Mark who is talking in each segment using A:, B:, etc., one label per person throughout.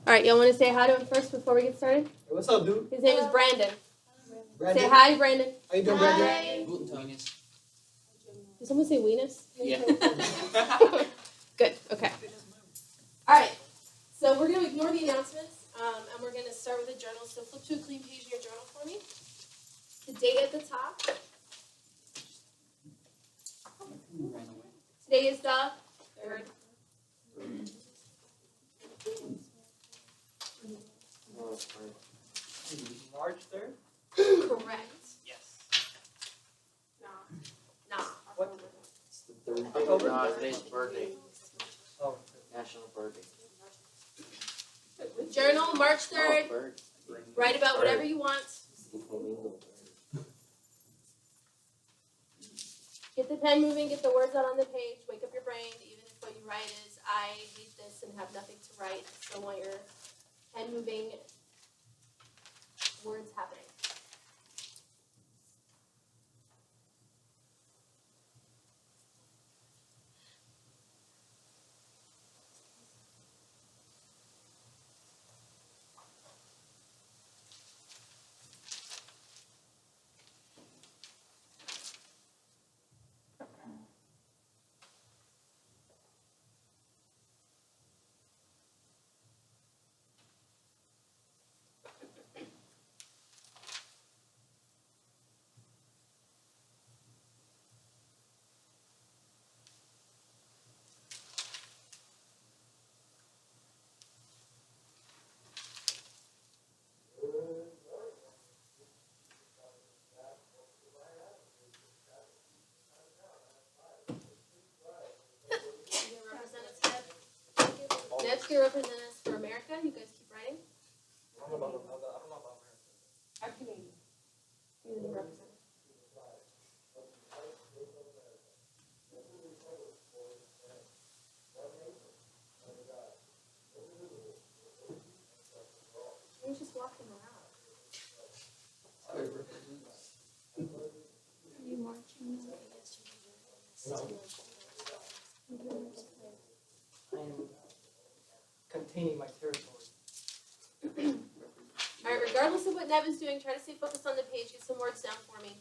A: All right, y'all want to say hi to him first before we get started?
B: Hey, what's up, dude?
A: His name is Brandon.
B: Brandon?
A: Say hi, Brandon.
B: How you doing, Brandon?
C: Guten Tag.
A: Did someone say weenus?
C: Yeah.
A: Good. Okay. All right. So we're going to ignore the announcements, and we're going to start with the journal. So flip to a clean page in your journal for me. The date at the top. Today is the 3rd.
B: March 3rd?
A: Correct.
C: Yes.
A: Nah.
B: What?
C: It's the 3rd.
B: October?
C: No, today's birthday.
B: Oh.
C: National birthday.
A: Journal, March 3rd.
C: Oh, bird.
A: Write about whatever you want. Get the pen moving, get the words out on the page, wake up your brain, even if what you write is, I hate this and have nothing to write. Still want your pen moving, words happening. Neb's going to represent us for America. You guys keep writing.
B: I don't know about America.
A: I'm Canadian. You're the representative. He was just walking around. Are you marching?
B: I'm containing my territory.
A: All right, regardless of what Neb is doing, try to stay focused on the page. Get some words down for me.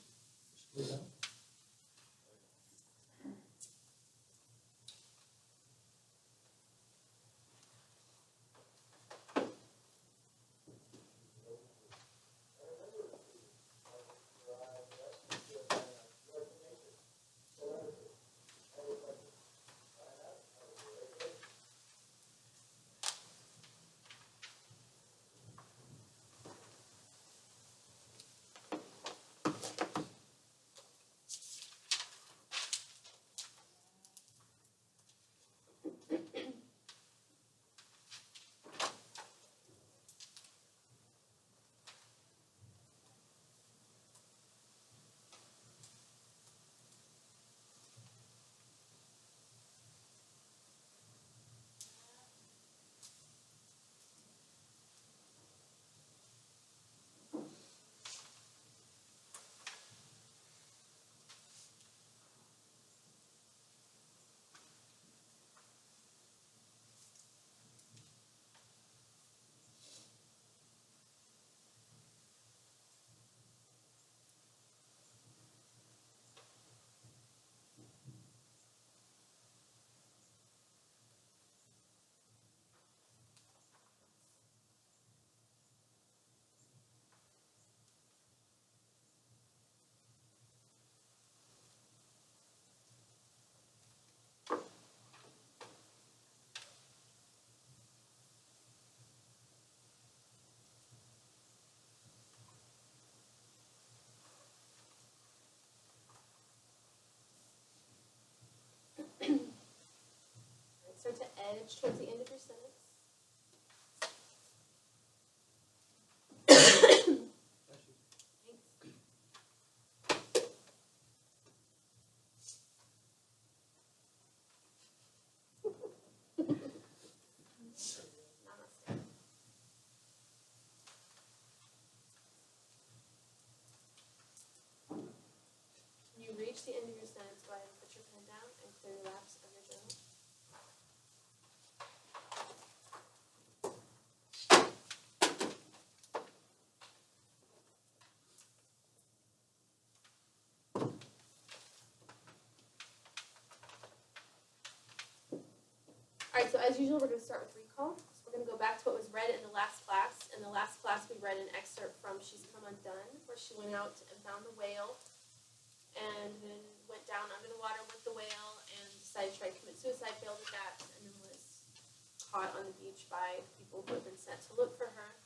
A: Start to edge towards the end of your sentence. When you reach the end of your sentence, go ahead and put your pen down and clear your laps of your journal. Alright, so as usual, we're gonna start with recall. So we're gonna go back to what was read in the last class. In the last class, we read an excerpt from She's Come Undone, where she went out and found the whale, and then went down under the water with the whale, and decided to try to commit suicide, failed at that, and then was caught on the beach by people who had been sent to look for her.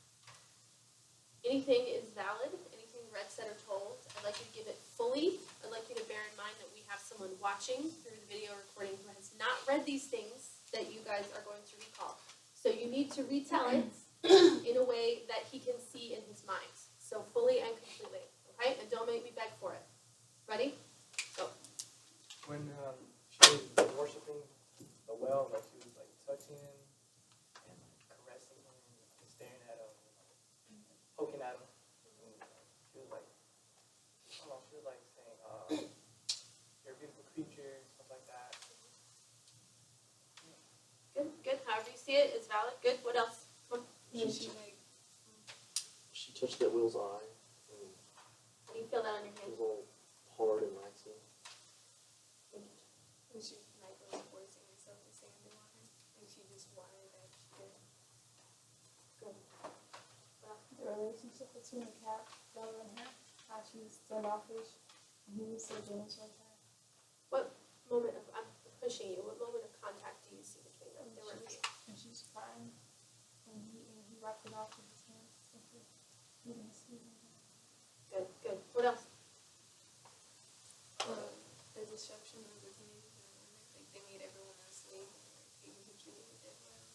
A: Anything is valid, anything read, said, or told. I'd like you to give it fully. I'd like you to bear in mind that we have someone watching through the video recording who has not read these things that you guys are going to recall. So you need to retell it in a way that he can see in his mind. So fully and completely, okay? And don't make me beg for it. Ready? Go.
B: When she was worshiping the well, like she was like touching him and like caressing him and staring at him, poking at him. And, she was like, I don't know, she was like saying, "You're a beautiful creature," stuff like that.
A: Good, good. However you see it is valid. Good. What else? Come on.
C: She touched that Will's eye, and
A: How do you feel that on your
C: it
A: hand?
C: was all hard and waxy.
D: And she like was forcing herself to stay underwater, and she just wanted that she could.
A: Good.
E: The relationship between the cat, Bella, and her, how she was standoffish, and he was so generous with her.
A: Moment of, I'm pushing you. What moment of contact do you see between them? There were a few.
E: And she's crying, and he wiped it off with his hands. He didn't see her.
A: Good, good. What else?
D: The destruction of the community, like they made everyone a slave, like people who treated it well.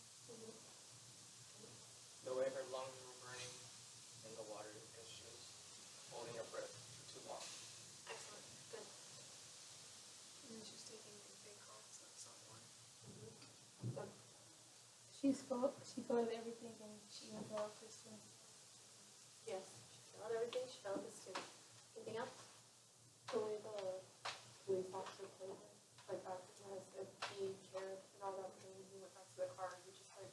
B: The way her lungs were burning in the water because she was holding her breath for too long.
A: Excellent. Good.
D: And then she was taking like big hogs of salt water.
E: She felt everything, and she even felt Christian.
A: Yes. She felt everything. She felt this too. Anything else?
F: The way the police officer played it, like as if he cared and all that, but then when he went back to the car, he just like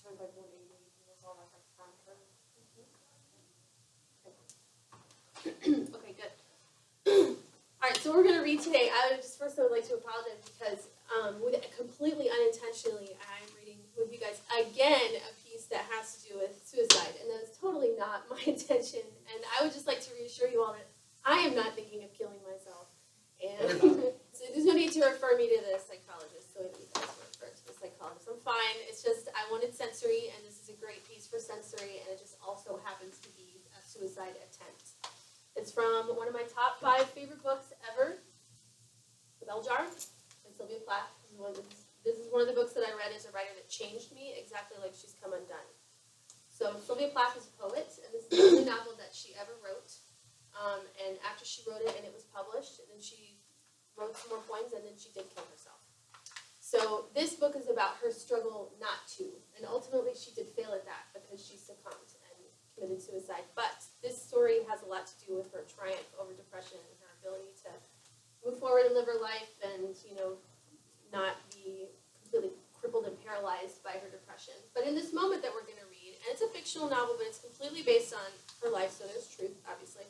F: turned like 180. He was all like time curve.
A: Okay, good. All right, so we're going to read today. I would like to apologize because completely unintentionally, I'm reading with you guys again a piece that has to do with suicide, and that is totally not my intention. And I would just like to reassure you all that I am not thinking of killing myself. And so there's no need to refer me to the psychologist, so you guys refer to the psychologist. I'm fine. It's just I wanted sensory, and this is a great piece for sensory, and it just also happens to be a suicide attempt. It's from one of my top 5 favorite books ever, The Bell Jar, by Sylvia Plath. This is one of the books that I read as a writer that changed me, exactly like She's Come Undone. So Sylvia Plath is a poet, and this is the only novel that she ever wrote. And after she wrote it and it was published, and then she wrote some more poems, and then she did kill herself. So this book is about her struggle not to, and ultimately she did fail at that because she succumbed and committed suicide. But this story has a lot to do with her triumph over depression and her ability to move forward and live her life and, not be completely crippled and paralyzed by her depression. But in this moment that we're going to read, and it's a fictional novel, but it's completely based on her life, so there's truth, obviously.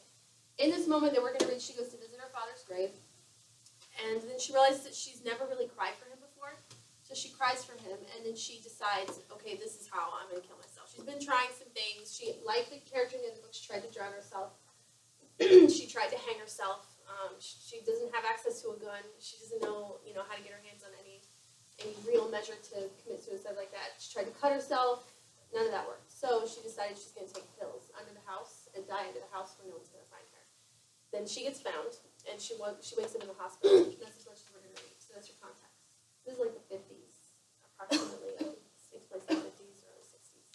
A: In this moment that we're going to read, she goes to visit her father's grave, and then she realizes that she's never really cried for him before, so she cries for him, and then she decides, okay, this is how I'm going to kill myself. She's been trying some things. She, like the character in the book, she tried to drown herself. She tried to hang herself. She doesn't have access to a gun. She doesn't know, how to get her hands on any real measure to commit suicide like that. She tried to cut herself. None of that worked. So she decided she's going to take pills under the house and die under the house where no one's going to find her. Then she gets found, and she wakes up in the hospital. That's as much as we're going to read. So that's your context. This is like the 50s, approximately. I think this takes place in the 50s or early 60s.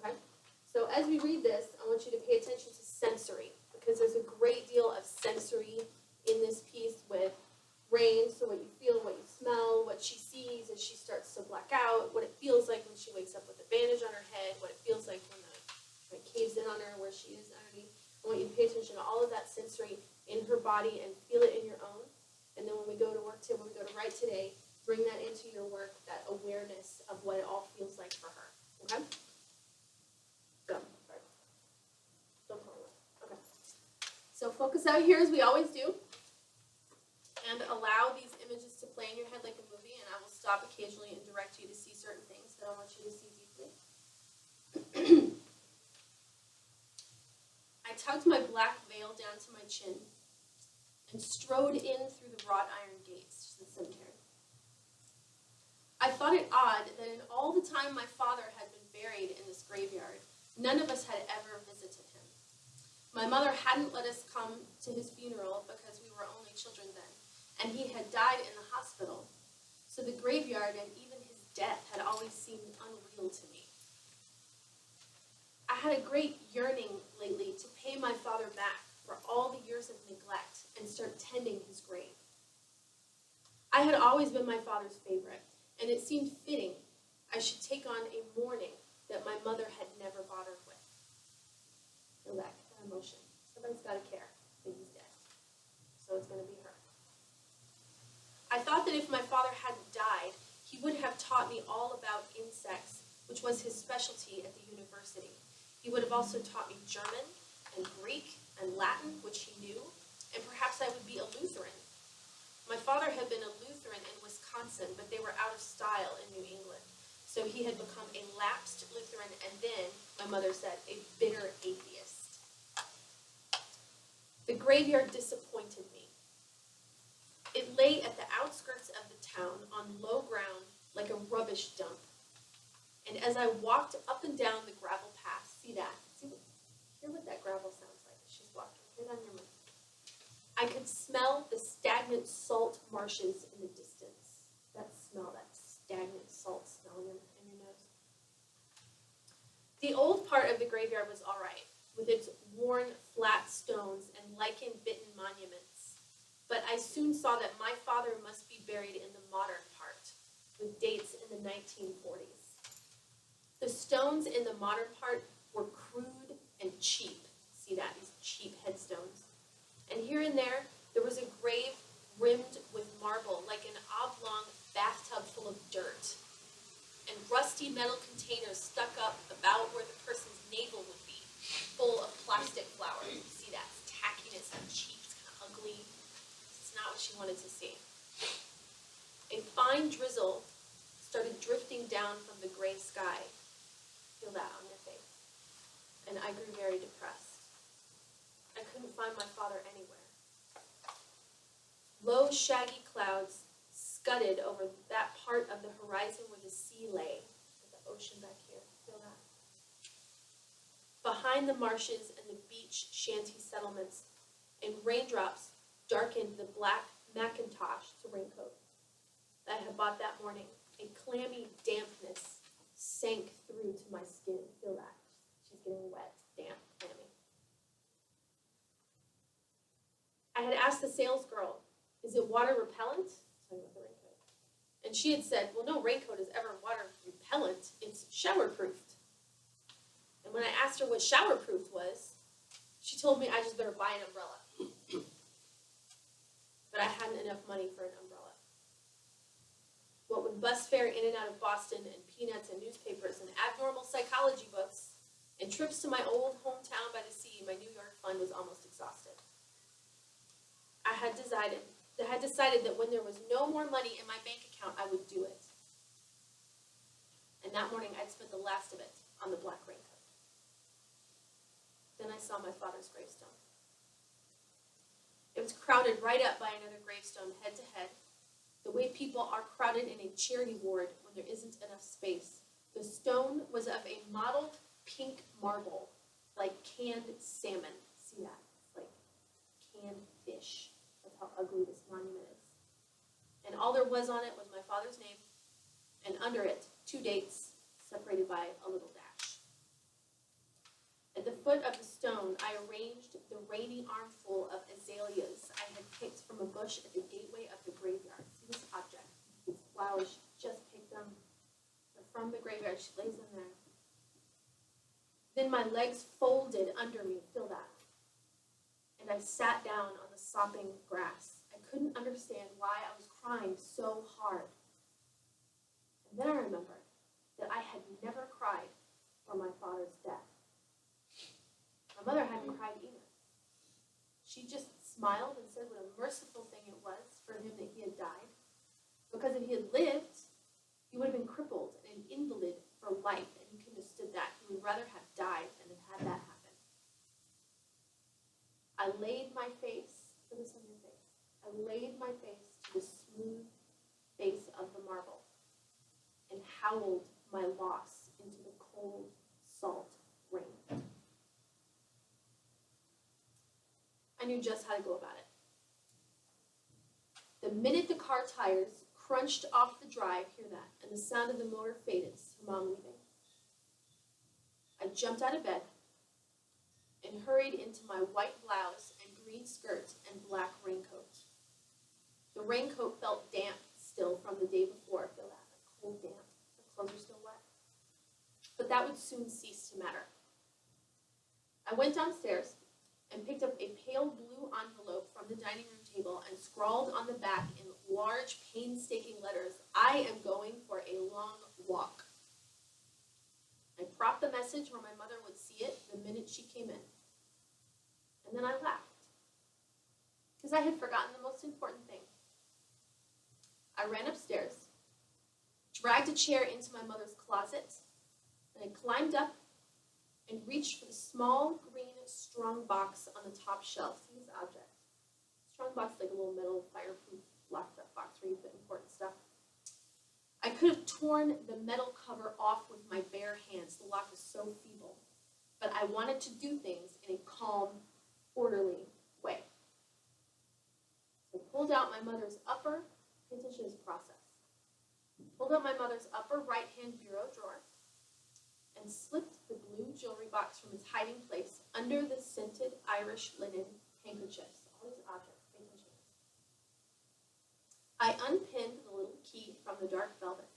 A: Okay? So as we read this, I want you to pay attention to sensory, because there's a great deal of sensory in this piece with rain, so what you feel, what you smell, what she sees as she starts to black out, what it feels like when she wakes up with a bandage on her head, what it feels like when it caves in on her where she is underneath. I want you to pay attention to all of that sensory in her body and feel it in your own. And then when we go to write today, bring that into your work, that awareness of what it all feels like for her. Okay? Go. Sorry. Don't tell me what. Okay. So focus out here as we always do. And allow these images to play in your head like a movie, and I will stop stop occasionally and direct you to see certain things that I want you to see deeply. I tugged my black veil down to my chin and strode in through the wrought iron gates to the cemetery. I thought it odd that in all the time my father had been buried in this graveyard, none of us had ever visited him. My mother hadn't let us come to his funeral because we were only children then, and he had died in the hospital. So the graveyard and even his death had always seemed unreal to me. I had a great yearning lately to pay my father back for all the years of neglect and start tending his grave. I had always been my father's favorite, and it seemed fitting I should take on a mourning that my mother had never bothered with. Feel that emotion. Somebody's got to care that he's dead. So it's going to be her. I thought that if my father hadn't died, he would have taught me all about insects, which was his specialty at the university. He would have also taught me German and Greek and Latin, which he knew, and perhaps I would be a Lutheran. My father had been a Lutheran in Wisconsin, but they were out of style in New England. So he had become a lapsed Lutheran and then, my mother said, a bitter atheist. The graveyard disappointed me. It lay at the outskirts of the town on low ground like a rubbish dump. And as I walked up and down the gravel path, hear what that gravel sounds like as she's walking. Hear it on your mic. I could smell the stagnant salt marshes in the distance. That smell, that stagnant salt smell in your nose. The old part of the graveyard was all right, with its worn flat stones and lichen-bitten monuments. But I soon saw that my father must be buried in the modern part, with dates in the 1940s. The stones in the modern part were crude and cheap. See that? These cheap headstones. And here and there was a grave rimmed with marble, like an oblong bathtub full of dirt. And rusty metal containers stuck up about where the person's navel would be, full of plastic flowers. You see that? It's tackiness and cheap. It's kind of ugly. It's not what she wanted to see. A fine drizzle started drifting down from the gray sky. Feel that on your face. And I grew very depressed. I couldn't find my father anywhere. Low, shaggy clouds scudded over that part of the horizon where the sea lay, with the ocean back here. Feel that? Behind the marshes and the beach shanty settlements, and raindrops darkened the black Macintosh to raincoat that I had bought that morning. A clammy dampness sank through to my skin. Feel that? She's getting wet, damp, clammy. I had asked the sales girl, is it water repellent? Talking about the raincoat. And she had said, well, no raincoat is ever water repellent. It's shower-proofed. And when I asked her what shower-proofed was, she told me I just better buy an umbrella. But I hadn't enough money for an umbrella. What with bus fare in and out of Boston and peanuts and newspapers and abnormal psychology books and trips to my old hometown by the sea, my New York fund was almost exhausted. I had decided that when there was no more money in my bank account, I would do it. And that morning, I'd spent the last of it on the black raincoat. Then I saw my father's gravestone. It was crowded right up by another gravestone, head to head, the way people are crowded in a charity ward when there isn't enough space. The stone was of a mottled pink marble, like canned salmon. See that? It's like canned fish. That's how ugly this monument is. And all there was on it was my father's name, and under it, 2 dates separated by a little dash. At the foot of the stone, I arranged the rainy armful of azaleas I had picked from a bush at the gateway of the graveyard. See this object? These flowers, she just picked them. They're from the graveyard. She lays them there. Then my legs folded under me. Feel that? And I sat down on the sopping grass. I couldn't understand why I was crying so hard. And then I remembered that I had never cried for my father's death. My mother hadn't cried either. She just smiled and said what a merciful thing it was for him that he had died. Because if he had lived, You would have been crippled and an invalid for life, and you couldn't have stood that. You would rather have died than have had that happen. I laid my face, put this on your face. I laid my face to the smooth face of the marble and howled my loss into the cold, salt rain. I knew just how to go about it. The minute the car tires crunched off the drive, hear that, and the sound of the motor faded, her mom leaving. I jumped out of bed and hurried into my white blouse and green skirt and black raincoat. The raincoat felt damp still from the day before. Feel that, like cold damp. The clothes are still wet. But that would soon cease to matter. I went downstairs and picked up a pale blue envelope from the dining room table and scrawled on the back in large, painstaking letters, "I am going for a long walk." I propped the message where my mother would see it the minute she came in. And then I laughed, because I had forgotten the most important thing. I ran upstairs, dragged a chair into my mother's closet, and I climbed up and reached for the small green strong box on the top shelf. See this object? Strong box is like a little metal fireproof locked up box where you put important stuff. I could have torn the metal cover off with my bare hands. The lock was so feeble. But I wanted to do things in a calm, orderly way. So I pulled out my mother's upper, pay attention to this process. Pulled out my mother's upper right-hand bureau drawer and slipped the blue jewelry box from its hiding place under the scented Irish linen handkerchiefs. All these objects, pay attention. I unpinned the little key from the dark velvet.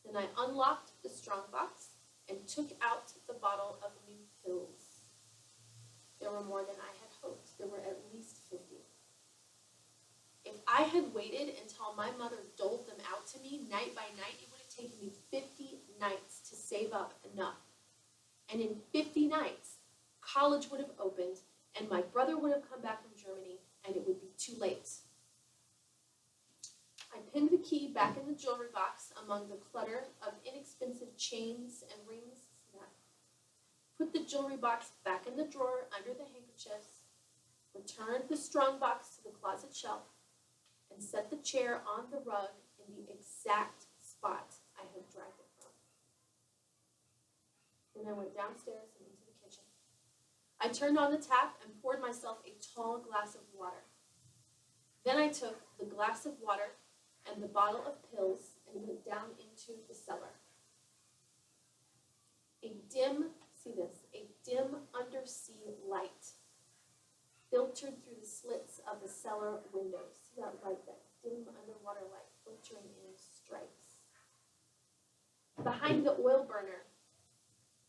A: Then I unlocked the strong box and took out the bottle of new pills. There were more than I had hoped. There were at least 50. If I had waited until my mother doled them out to me night by night, it would have taken me 50 nights to save up enough. And in 50 nights, college would have opened, and my brother would have come back from Germany, and it would be too late. I pinned the key back in the jewelry box among the clutter of inexpensive chains and rings. Put the jewelry box back in the drawer under the handkerchiefs, returned the strong box to the closet shelf, and set the chair on the rug in the exact spot I had dragged it from. Then I went downstairs and into the kitchen. I turned on the tap and poured myself a tall glass of water. Then I took the glass of water and the bottle of pills and went down into the cellar. A dim undersea light filtered through the slits of the cellar windows. See that light, that dim underwater light filtering in stripes. Behind the oil burner,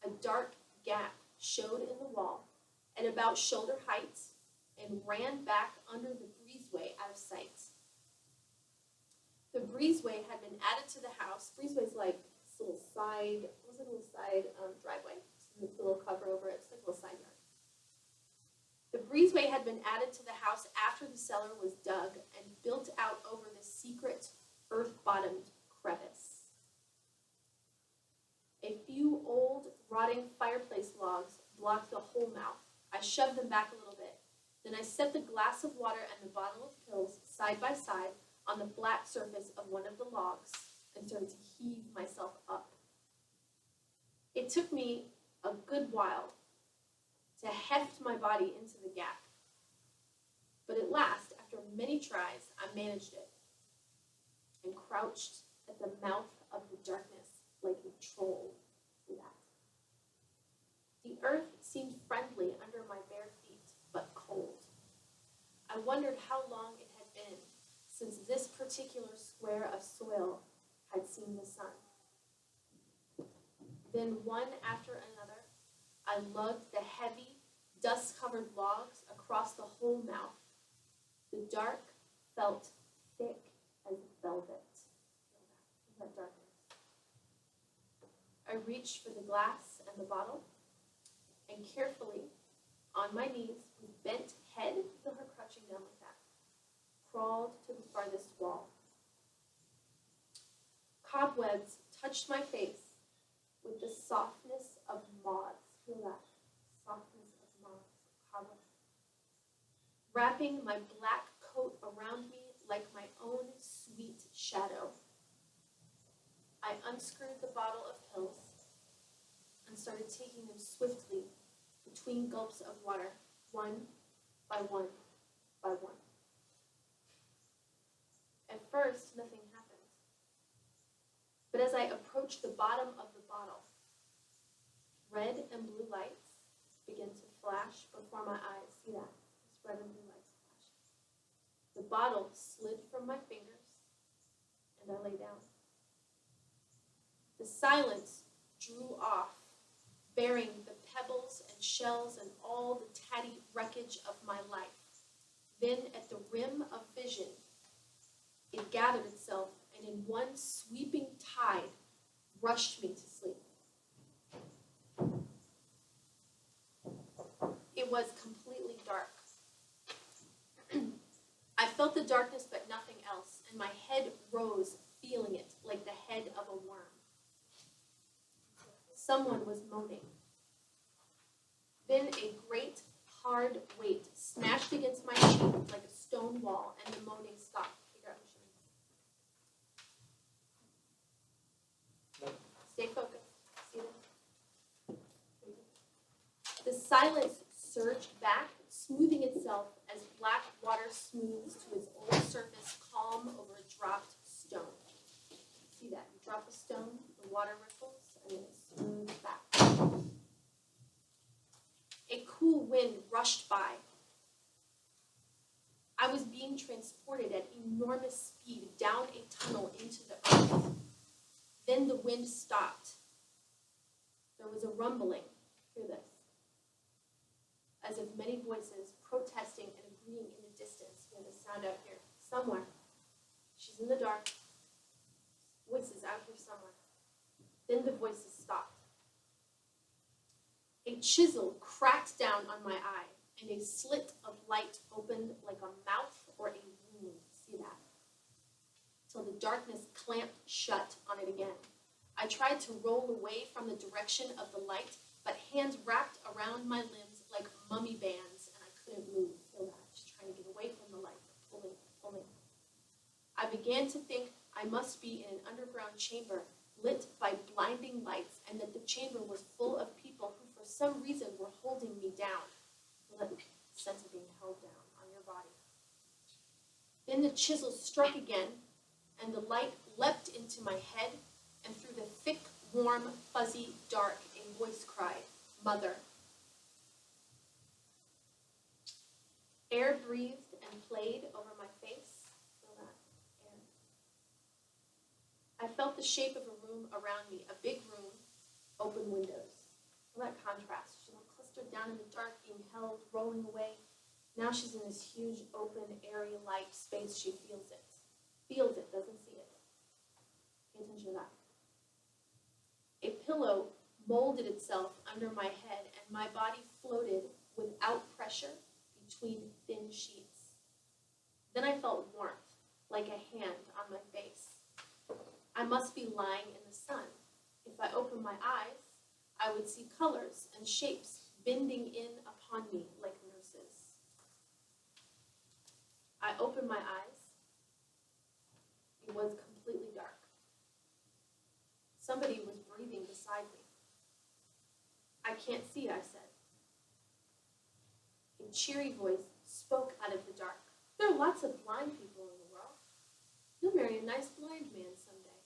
A: a dark gap showed in the wall at about shoulder height and ran back under the breezeway out of sight. The breezeway had been added to the house. Breezeway is like this little side, driveway. This little cover over it. It's like a little side yard. The breezeway had been added to the house after the cellar was dug and built out over the secret earth-bottomed crevice. A few old, rotting fireplace logs blocked the whole mouth. I shoved them back a little bit. Then I set the glass of water and the bottle of pills side by side on the flat surface of one of the logs and started to heave myself up. It took me a good while to heft my body into the gap. But at last, after many tries, I managed it and crouched at the mouth of the darkness like a troll. See that? The earth seemed friendly under my bare feet, but cold. I wondered how long it had been since this particular square of soil had seen the sun. Then one after another, I lugged the heavy, dust-covered logs across the whole mouth. The dark felt thick as velvet. Feel that darkness. I reached for the glass and the bottle, and carefully, on my knees, with bent head, feel her crouching down like that, crawled to the farthest wall. Cobwebs touched my face with the softness of moths. Feel that? Softness of moths. Cobwebs. Wrapping my black coat around me like my own sweet shadow. I unscrewed the bottle of pills and started taking them swiftly between gulps of water, one by one by one. At first, nothing happened. But as I approached the bottom of the bottle, red and blue lights began to flash before my eyes. See that? It's red and blue lights flashing. The bottle slid from my fingers, and I lay down. The silence drew off, bearing the pebbles and shells and all the tatty wreckage of my life. Then, at the rim of vision, it gathered itself, and in one sweeping tide, rushed me to sleep. It was completely dark. I felt the darkness but nothing else, and my head rose, feeling it like the head of a worm. Someone was moaning. Then a great, hard weight smashed against my cheek like a stone wall, and the moaning stopped. Figure out what she means. Stay focused. See this? The silence surged back, smoothing itself as black water smooths to its old surface, calm over a dropped stone. See that? You drop a stone, the water ripples, and then it smooths back. A cool wind rushed by. I was being transported at enormous speed down a tunnel into the earth. Then the wind stopped. There was a rumbling. Hear this. As of many voices protesting and agreeing in the distance. Hear the sound out here. Somewhere. She's in the dark. Voices out here somewhere. Then the voices stopped. A chisel cracked down on my eye, and a slit of light opened like a mouth or a wound. See that? Till the darkness clamped shut on it again. I tried to roll away from the direction of the light, but hands wrapped around my limbs like mummy bands, and I couldn't move. Feel that? Just trying to get away from the light, but pulling. I began to think I must be in an underground chamber lit by blinding lights, and that the chamber was full of people who for some reason were holding me down. Feel that sense of being held down on your body. Then the chisel struck again, and the light leapt into my head, and through the thick, warm, fuzzy dark, a voice cried, "Mother." Air breathed and played over my face. Feel that? Air. I felt the shape of a room around me, a big room, open windows. Feel that contrast. She was clustered down in the dark, being held, rolling away. Now she's in this huge, open, airy, light space. She feels it. Feels it, doesn't see it. Pay attention to that. A pillow molded itself under my head, and my body floated without pressure between thin sheets. Then I felt warmth, like a hand on my face. I must be lying in the sun. If I opened my eyes, I would see colors and shapes bending in upon me like nurses. I opened my eyes. It was completely dark. Somebody was breathing beside me. "I can't see," I said. A cheery voice spoke out of the dark. "There are lots of blind people in the world. You'll marry a nice blind man someday."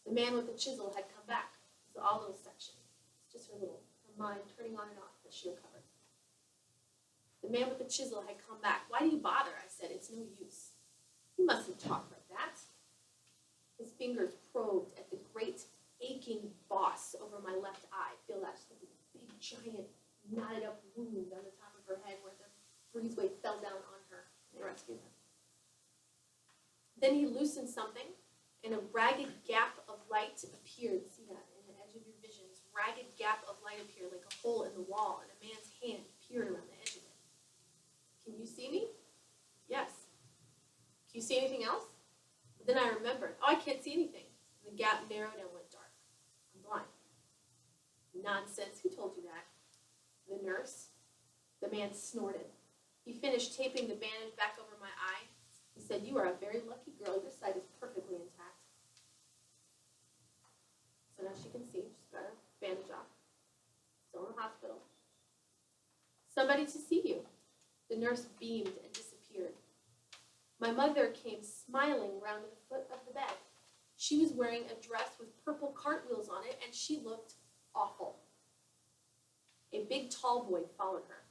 A: The man with the chisel had come back. It was all little sections. It's just her mind turning on and off that she recovered. The man with the chisel had come back. "Why do you bother?" I said. "It's no use." "You mustn't talk like that." His fingers probed at the great aching boss over my left eye. Feel that? Just like this big, giant, knotted up wound on the top of her head where the breezeway fell down on her. They rescued her. Then he loosened something, and a ragged gap of light appeared. See that? In the edge of your vision, this ragged gap of light appeared like a hole in the wall, and a man's hand peered around the edge of it. "Can you see me?" "Yes." "Can you see anything else?" But then I The gap narrowed and went dark. I'm blind. Nonsense. Who told you that? The nurse. The man snorted. He finished taping the bandage back over my eye. He said, "You are a very lucky girl. Your sight is perfectly intact." So now she can see. She's got a bandage off. Still in the hospital. "Somebody to see you." The nurse beamed and disappeared. My mother came smiling round to the foot of the bed. She was wearing a dress with purple cartwheels on it, and she looked awful. A big tall boy followed her.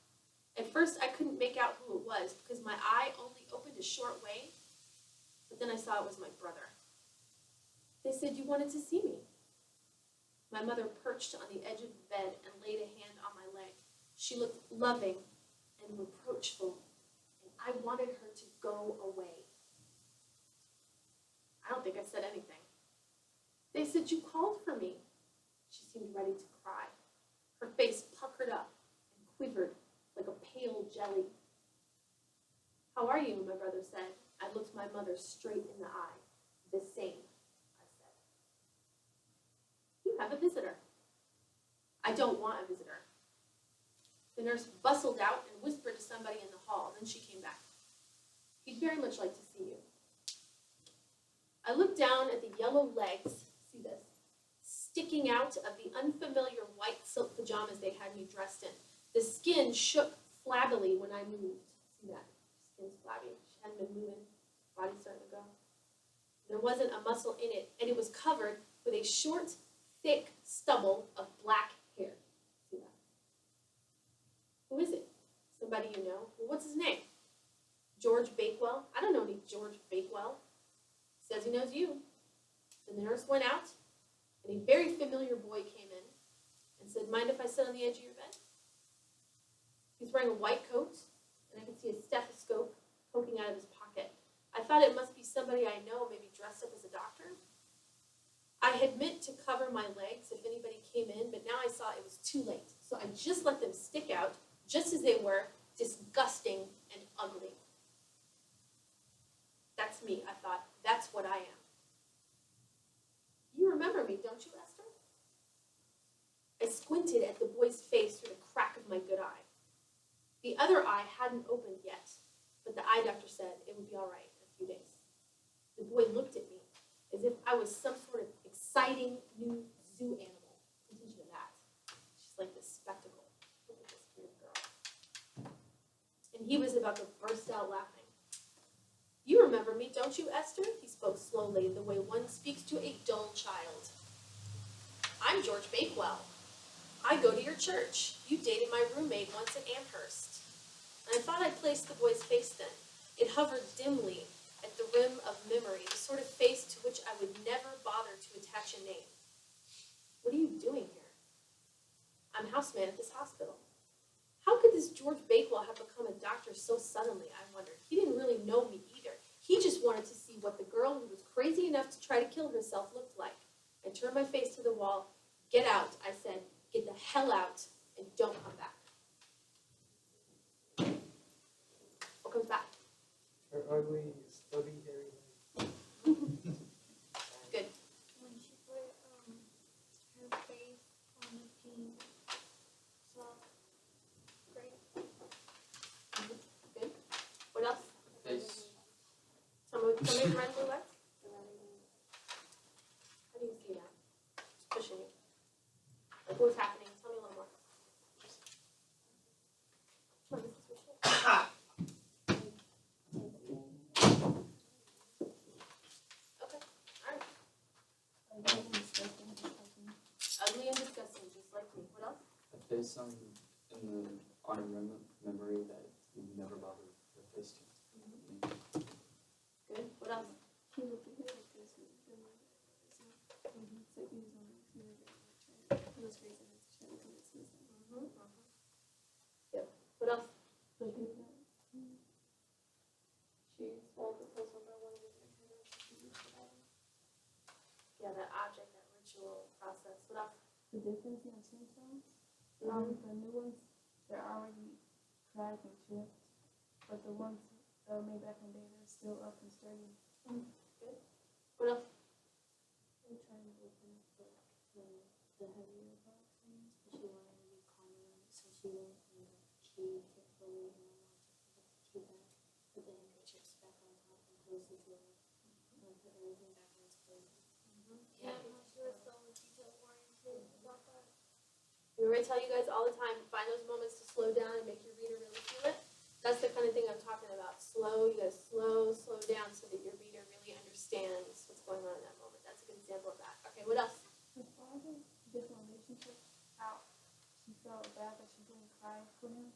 A: At first, I couldn't make out who it was because my eye only opened a short way, but then I saw it was my brother. They said, "You wanted to see me." My mother perched on the edge of the bed and laid a hand on my leg. She looked loving and reproachful, and I wanted her to go away. I don't think I said anything. They said, "You called for me." She seemed ready to cry. Her face puckered up and quivered like a pale jelly. "How are you?" my brother said. I looked my mother straight in the eye. "The same," I said. "You have a visitor." "I don't want a visitor." The nurse bustled out and whispered to somebody in the hall. Then she came back. "He'd very much like to see you." I looked down at the yellow legs, see this, sticking out of the unfamiliar white silk pajamas they had me dressed in. The skin shook flabbily when I moved. See that? Skin's flabby. She hadn't been moving. Body's starting to go. There wasn't a muscle in it, and it was covered with a short, thick stubble of black hair. See that? "Who is it?" "Somebody you know." "Well, what's his name?" "George Bakewell." "I don't know any George Bakewell." "Says he knows you." Then the nurse went out, and a very familiar boy came in and said, "Mind if I sit on the edge of your bed?" He's wearing a white coat, and I could see a stethoscope poking out of his pocket. I thought it must be somebody I know, maybe dressed up as a doctor. I had meant to cover my legs if anybody came in, but now I saw it was too late. So I just let them stick out, just as they were, disgusting and ugly. That's me, I thought. That's what I am. "You remember me, don't you, Esther?" I squinted at the boy's face through the crack of my good eye. The other eye hadn't opened yet, but the eye doctor said it would be all right in a few days. The boy looked at me as if I was some sort of exciting new zoo animal. Attention to that. She's like this spectacle. Look at this weird girl. And he was about to burst out laughing. "You remember me, don't you, Esther?" He spoke slowly, the way one speaks to a dull child. "I'm George Bakewell. I go to your church. You dated my roommate once at Amherst." And I thought I placed the boy's face then. It hovered dimly at the rim of memory, the sort of face to which I would never bother to attach a name. "What are you doing here?" "I'm houseman at this hospital." How could this George Bakewell have become a doctor so suddenly, I wondered. He didn't really know me either. He just wanted to see what the girl who was crazy enough to try to kill herself looked like. I turned my face to the wall. "Get out," I said. "Get the hell out and don't come back." What comes back?
B: Her ugly, stubby, hairy leg.
A: Good.
E: When she put her face on the pink soft grape.
A: Good. What else?
C: Face.
A: Somebody red and blue lights? How do you see that? Just pushing you. Like what's happening? Tell me a little more. Come on, this is your shit. Okay. Alright. Ugly and disgusting, just like me. What else?
C: A face on a memory that you never bothered to face to.
A: Good. What else?
E: He looked at me like this with the like it's like he was on like he was crazy and she had to commit suicide.
A: Yep. What else?
E: But he was
F: She swallowed the pills over one of his
A: Yeah, that object, that ritual process. What else?
E: the difference in tombstones. The new ones, they're already cracked and chipped, but the ones that were made back in the day, they're still up and sturdy.
A: What else?
E: They try trying to open up the heavier box things, but she wanted to be calm, so she went and got the key carefully and then wanted to put the key back, put the handkerchiefs back on top and close the drawer, and put everything back in its place.
A: Yeah.
E: She was so detail oriented about that.
A: Remember I tell you guys all the time, find those moments to slow down and make your reader really feel it. That's the kind of thing I'm talking about. You gotta slow down so that your reader really understands what's going on in that moment. That's a good example of that. Okay, what else?
E: Her father, different relationships, how she felt bad that she couldn't cry for him,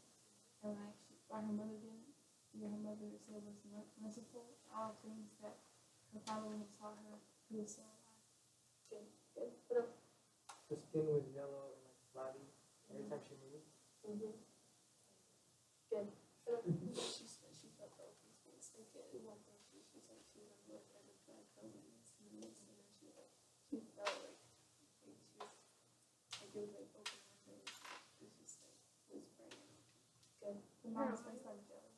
E: and like why her mother didn't. Her mother said was merciful. All things that her father when he saw her, he was so alive.
A: Good. What else?
B: The skin was yellow and like flabby every time she moved.
A: Mm-hmm. Good.
E: She said she felt the open space. Like at one point she said she was gonna look at the black coat and then she felt like she was like it was like open windows. It was just like whispering.
A: Good.
E: The mom's face like jelly.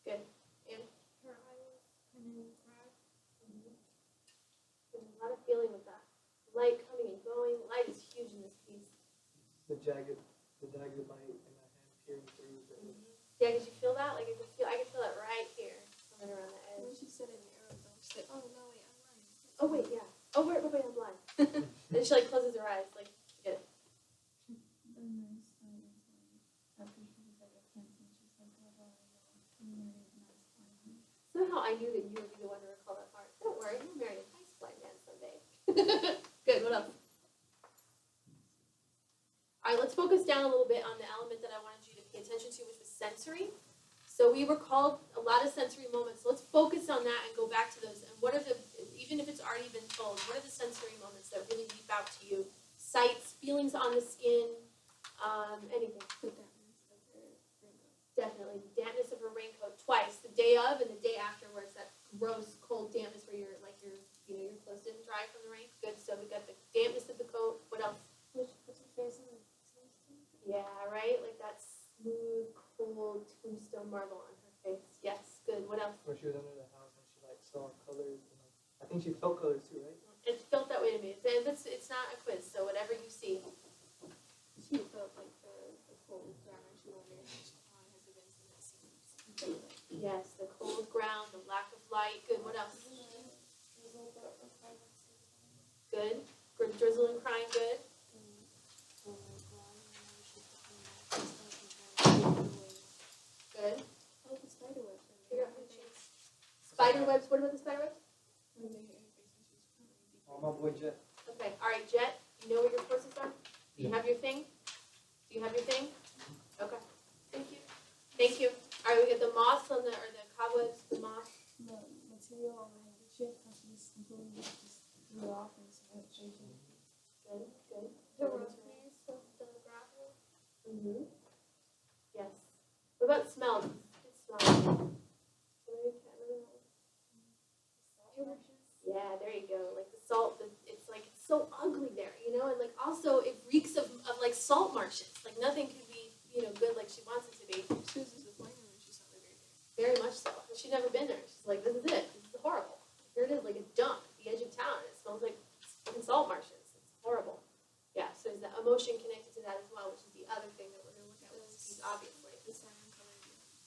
A: Good. And
E: Her eye was kind of cry.
A: there's a lot of feeling with that. Light coming and going. Light is huge in this piece.
B: The jagged light in my hand peering through the.
A: Yeah, did you feel that? Like I could feel that right here, coming around the
D: When
A: edge.
D: she said it in arrow though, she's like, oh no wait, I'm lying.
A: Oh wait, yeah. Oh wait, I'm blind. Then she like closes her eyes, like good.
E: The nurse after she was like I can't think. She's like oh well you married a nice blind man.
A: Somehow I knew that you would be the one to recall that part. Don't worry, you'll marry a nice blind man someday. Good. What else? All right, let's focus down a little bit on the element that I wanted you to pay attention to, which was sensory. So we recalled a lot of sensory moments. Let's focus on that and go back to those. And what are the, even if it's already been told, what are the sensory moments that really leap out to you? Sights, feelings on the skin, anything.
D: The dampness of her raincoat.
A: Definitely. The dampness of her raincoat twice, the day of and the day afterwards, that gross cold dampness where your clothes didn't dry from the rain. Good. So we got the dampness of the coat. What else?
E: Which puts her face in the
A: Yeah, right? Like that smooth, cold tombstone marble on her face. Yes, good. What else?
B: When she was under the house and she like saw colors. And, like, I think she felt colors too, right?
A: It felt that way to me. It's not a quiz, so whatever you see.
D: She felt like the cold ground she wanted on his events in that scene.
A: Yes, the cold ground, the lack of light. Good. What else? Good. Good. Drizzle and crying. Good. Good.
D: Oh, the spider webs.
A: Figure out who she's. Spider webs. What about the spider webs?
B: Oh, my boy Jet.
A: Okay. All right, Jet. You know where your courses are? Do you have your thing? Do you have your thing? Okay. Thank you. Thank you. All right, we get the moths on the cobwebs. The moths.
E: the material on the handkerchief and she's completely just threw it off and it's shaking.
A: Good. Good.
E: The rosemary stuff, the gravel.
A: Mm-hmm. Yes. What about smell? Good smell. Somebody can't remember that one. Yeah, there you go. Like the salt, it's like it's so ugly there, you know, and like also it reeks of like salt marshes. Like nothing could be, good like she wants it to be.
D: She was disappointed when she saw the very
A: Very much so. And she'd never been there. She's like, this is it. This is horrible. Here it is, like a dump at the edge of town. It smells like fucking salt marshes. It's horrible. Yeah, so there's that emotion connected to that as well, which is the other thing that we're going to look at with this piece, obviously.
D: The salmon colored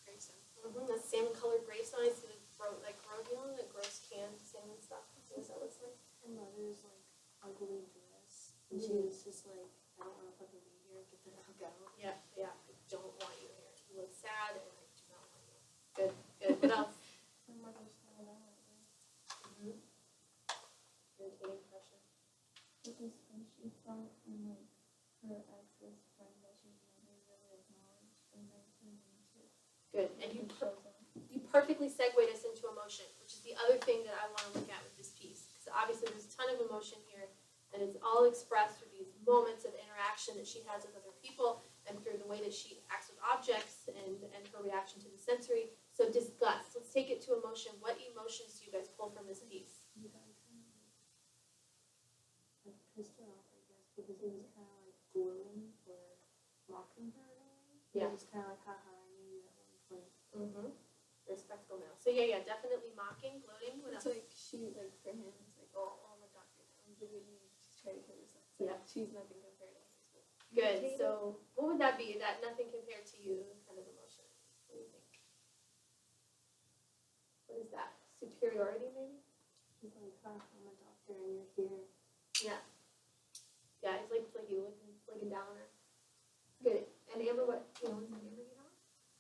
D: gravestone.
A: The salmon-colored gravestone. I see the the gross canned salmon stuff. See what that looks like?
E: Her mother's like ugly dress and she was just like, I don't want to fucking be here, get the fuck out.
A: Yeah, I don't want you here. You look sad, and I do not want you. Good. What else?
E: Her mother's falling out like that.
A: Irritating pressure.
E: Which is when she felt and like her ex's friend that she's never really acknowledged and then turned into
A: Good. And you
E: shows up.
A: perfectly segued us into emotion, which is the other thing that I want to look at with this piece. Because obviously there's a ton of emotion here, and it's all expressed through these moments of interaction that she has with other people, and through the way that she acts with objects, and her reaction to the sensory. So disgust. Let's take it to emotion. What emotions do you guys pull from this piece?
E: You guys kind of like pissed her off, I guess, because he was kind of like gloating or mocking her in a way.
A: Yeah.
E: It was kind of like, haha, I knew you at one point.
A: Respectable male. So yeah, definitely mocking, gloating. What
D: It's
A: else?
D: like she, like for him, it's like, oh, I'm a doctor now. I'm try to kill yourself.
A: Yeah.
D: She's nothing compared to others. But
A: Good. So what would that be? That nothing compared to you kind of emotion. What do you think? What is that? Superiority, maybe?
E: He's like, oh, I'm a doctor and you're here.
A: Yeah. Yeah, it's like you looking down on her. Good. And Amber, what? You know, what's that Amber? You know?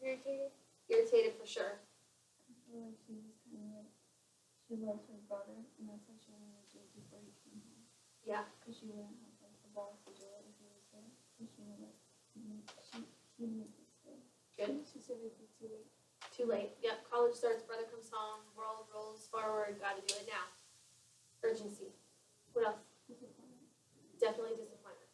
D: irritated.
A: Irritated for sure.
E: I feel like she was kind of like, she loves her brother, and that's why she wanted to do it before he came home.
A: Yeah.
E: Because she wouldn't have like the balls to do it if he was there. Because she knew like, he needs to stay.
A: Good.
D: She said it'd be too late.
A: Too late. Yep. College starts. Brother comes home. World rolls forward. Got to do it now. Urgency. What else?
E: Disappointment.
A: Definitely disappointment.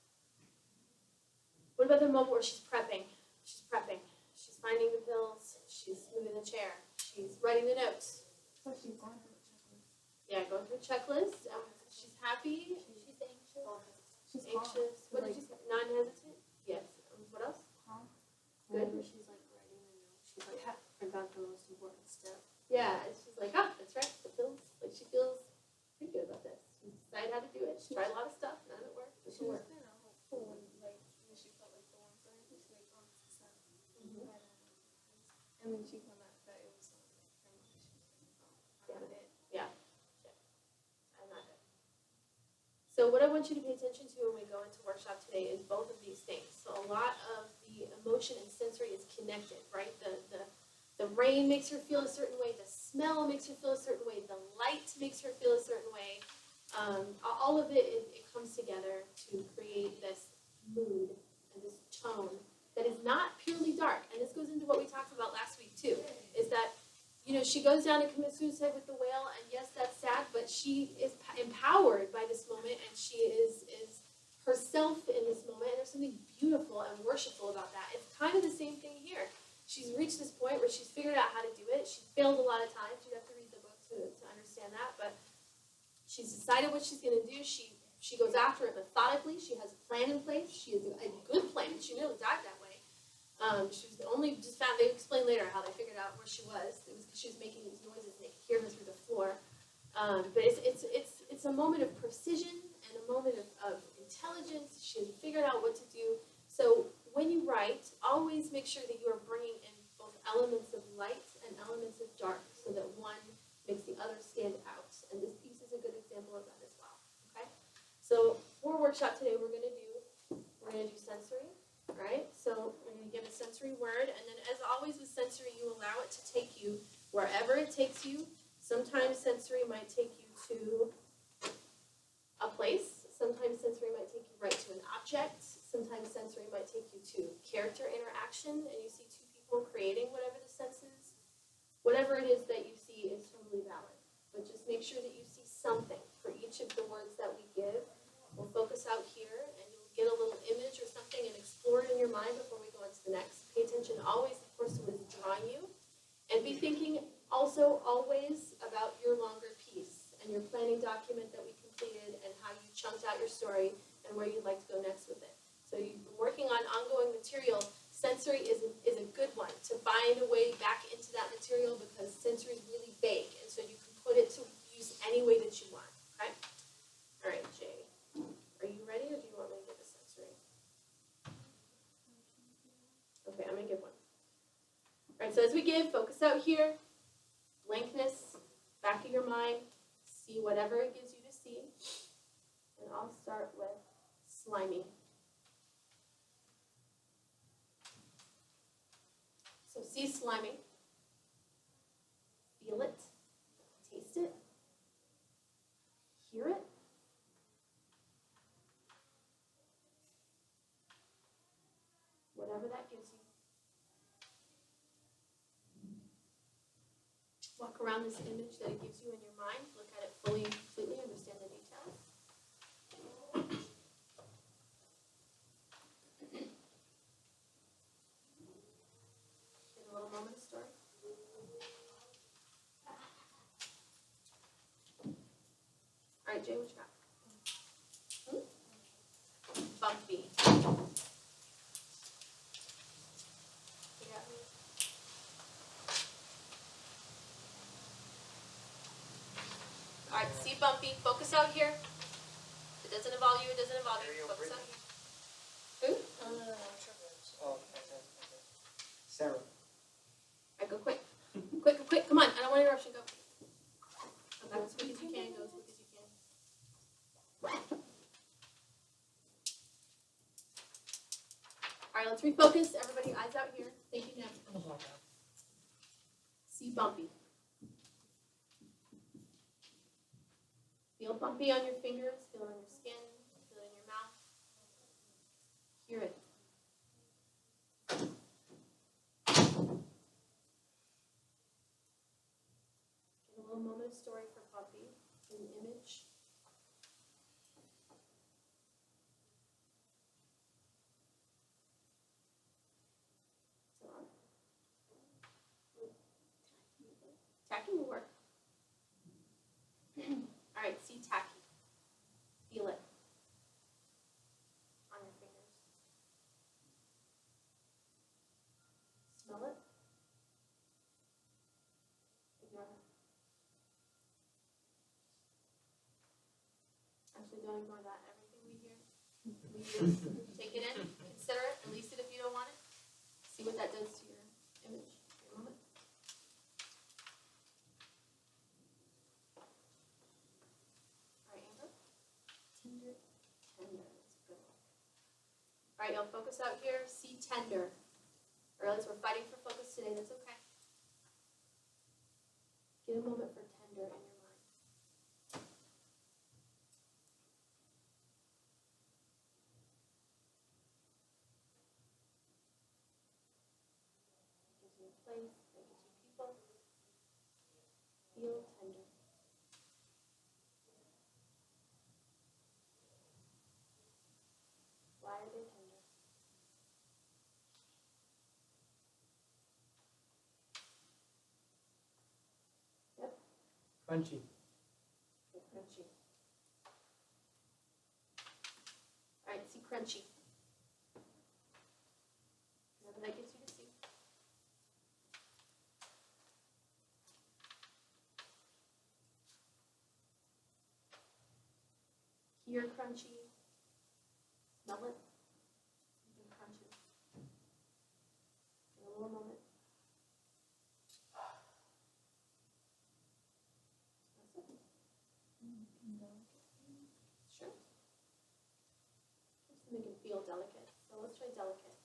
A: What about the moment where she's prepping? She's prepping. She's finding the pills. She's moving the chair. She's writing the notes.
E: So she's going through a checklist.
A: Yeah, going through a checklist. She's happy.
E: She's anxious. She's
A: Anxious. What did you say? Non-hesitant? Yes. What else?
E: calm.
A: Good.
E: Whenever she's like writing the note, she's like, forgot the most important step.
A: Yeah, and she's like, oh, that's right. The pills. Like she feels pretty good about this. She decided how to do it. She tried a lot of stuff. None of it worked. But
D: She
A: she
D: was
A: worked.
D: kind of hopeful when she felt like the one for her. She's like, oh, this is sad. And then she found out that it was like her mom. She was like, oh, I'm not it.
A: I'm not good. So what I want you to pay attention to when we go into workshop today is both of these things. So a lot of the emotion and sensory is connected, right? The rain makes her feel a certain way. The smell makes her feel a certain way. The light makes her feel a certain way. All of it comes together to create this mood and this tone that is not purely dark. And this goes into what we talked about last week too, is that, you know, she goes down to commit suicide with the whale, and yes, that's sad, but she is empowered by this moment, and she is herself in this moment, and there's something beautiful and worshipful about that. It's kind of the same thing here. She's reached this point where she's figured out how to do it. She failed a lot of times. You'd have to read the book to understand that, but she's decided what she's going to do. She goes after it methodically. She has a plan in place. She has a good plan. She nearly died that way. She was just found, they explain later how they figured out where she was. It was because she was making these noises and they could hear her through the floor. But it's a moment of precision and a moment of intelligence. She has figured out what to do. So when you write, always make sure that you are bringing in both elements of light and elements of dark so that one makes the other stand out. And this piece is a good example of that as well. Okay? So for workshop today, we're going to do sensory. Right? So we're going to give a sensory word, and then as always with sensory, you allow it to take you wherever it takes you. Sometimes sensory might take you to a place. Sometimes sensory might take you right to an object. Sometimes sensory might take you to character interaction, and you see two people creating whatever the sense is. Whatever it is that you see is totally valid, but just make sure that you see something for each of the words that we give. We'll focus out here, and you'll get a little image or something and explore it in your mind before we go into the next. Pay attention always, of course, to what is drawing you. And be thinking also always about your longer piece and your planning document that we completed and how you chunked out your story and where you'd like to go next with it. So you've been working on ongoing material. Sensory is a good one to find a way back into that material because sensory is really vague. And so you can put it to use any way that you want. Okay? All right, Jay. Are you ready, or do you want me to give a sensory? Okay, I'm going to give one. All right, so as we give, focus out here. Blankness, back of your mind. See whatever it gives you to see. And I'll start with slimy. So see slimy. Feel it. Taste it. Hear it. Whatever that gives you. Walk around this image that it gives you in your mind. Look at it fully and completely. Understand the details. In a little moment of story. All right, Jay, what you got? Bumpy. All right, see bumpy. Focus out here. If it doesn't involve you Father,
B: Ariel
A: focus on
B: Brittany.
A: here. Who?
B: Oh, okay. Sarah.
A: Alright, go quick. Quick, come on, I don't want interruption, go. Go as quick as you can, go as quick as you can. Alright, let's refocus, everybody, eyes out here. Thank you, Nat. See bumpy. Feel bumpy on your fingers, feel it on your skin, feel it in your mouth. Hear it. Get a little moment of story for Bumpy, an image. So, tacky will work. All right, see tacky. Feel it on your fingers. Smell it. Ignore it. Actually, don't ignore that. Everything we hear, take it in, consider it, release it if you don't want it. See what that does to your image, your moment. All right, Amber. Tender. That's a good one. All right, y'all focus out here. See tender. I realize we're fighting for focus today. That's okay. Get a moment for tender in your mind. That gives you a place. That gives you people. Feel tender. Why are they tender?
B: Crunchy.
A: They're crunchy. All right, see crunchy. Whatever that gets you to see. Hear crunchy. Smell it. Something crunchy. In a little moment. That's it. Sure. Just make it feel delicate. So let's try delicate.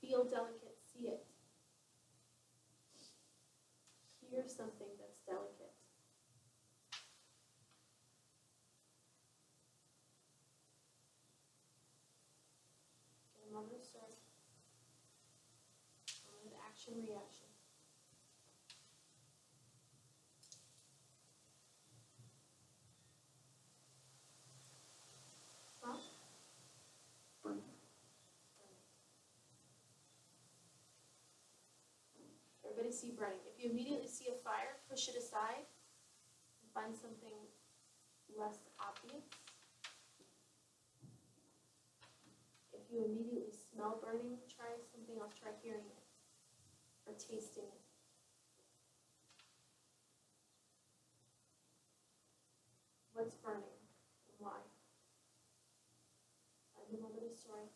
A: Feel delicate, see it. Hear something that's delicate. Get a moment of start. A moment of action, reaction. Huh?
C: Burn.
A: Everybody see burning. If you immediately see a fire, push it aside and find something less obvious. If you immediately smell burning, try something else. Try hearing it or tasting it. What's burning and why? Find a moment of story.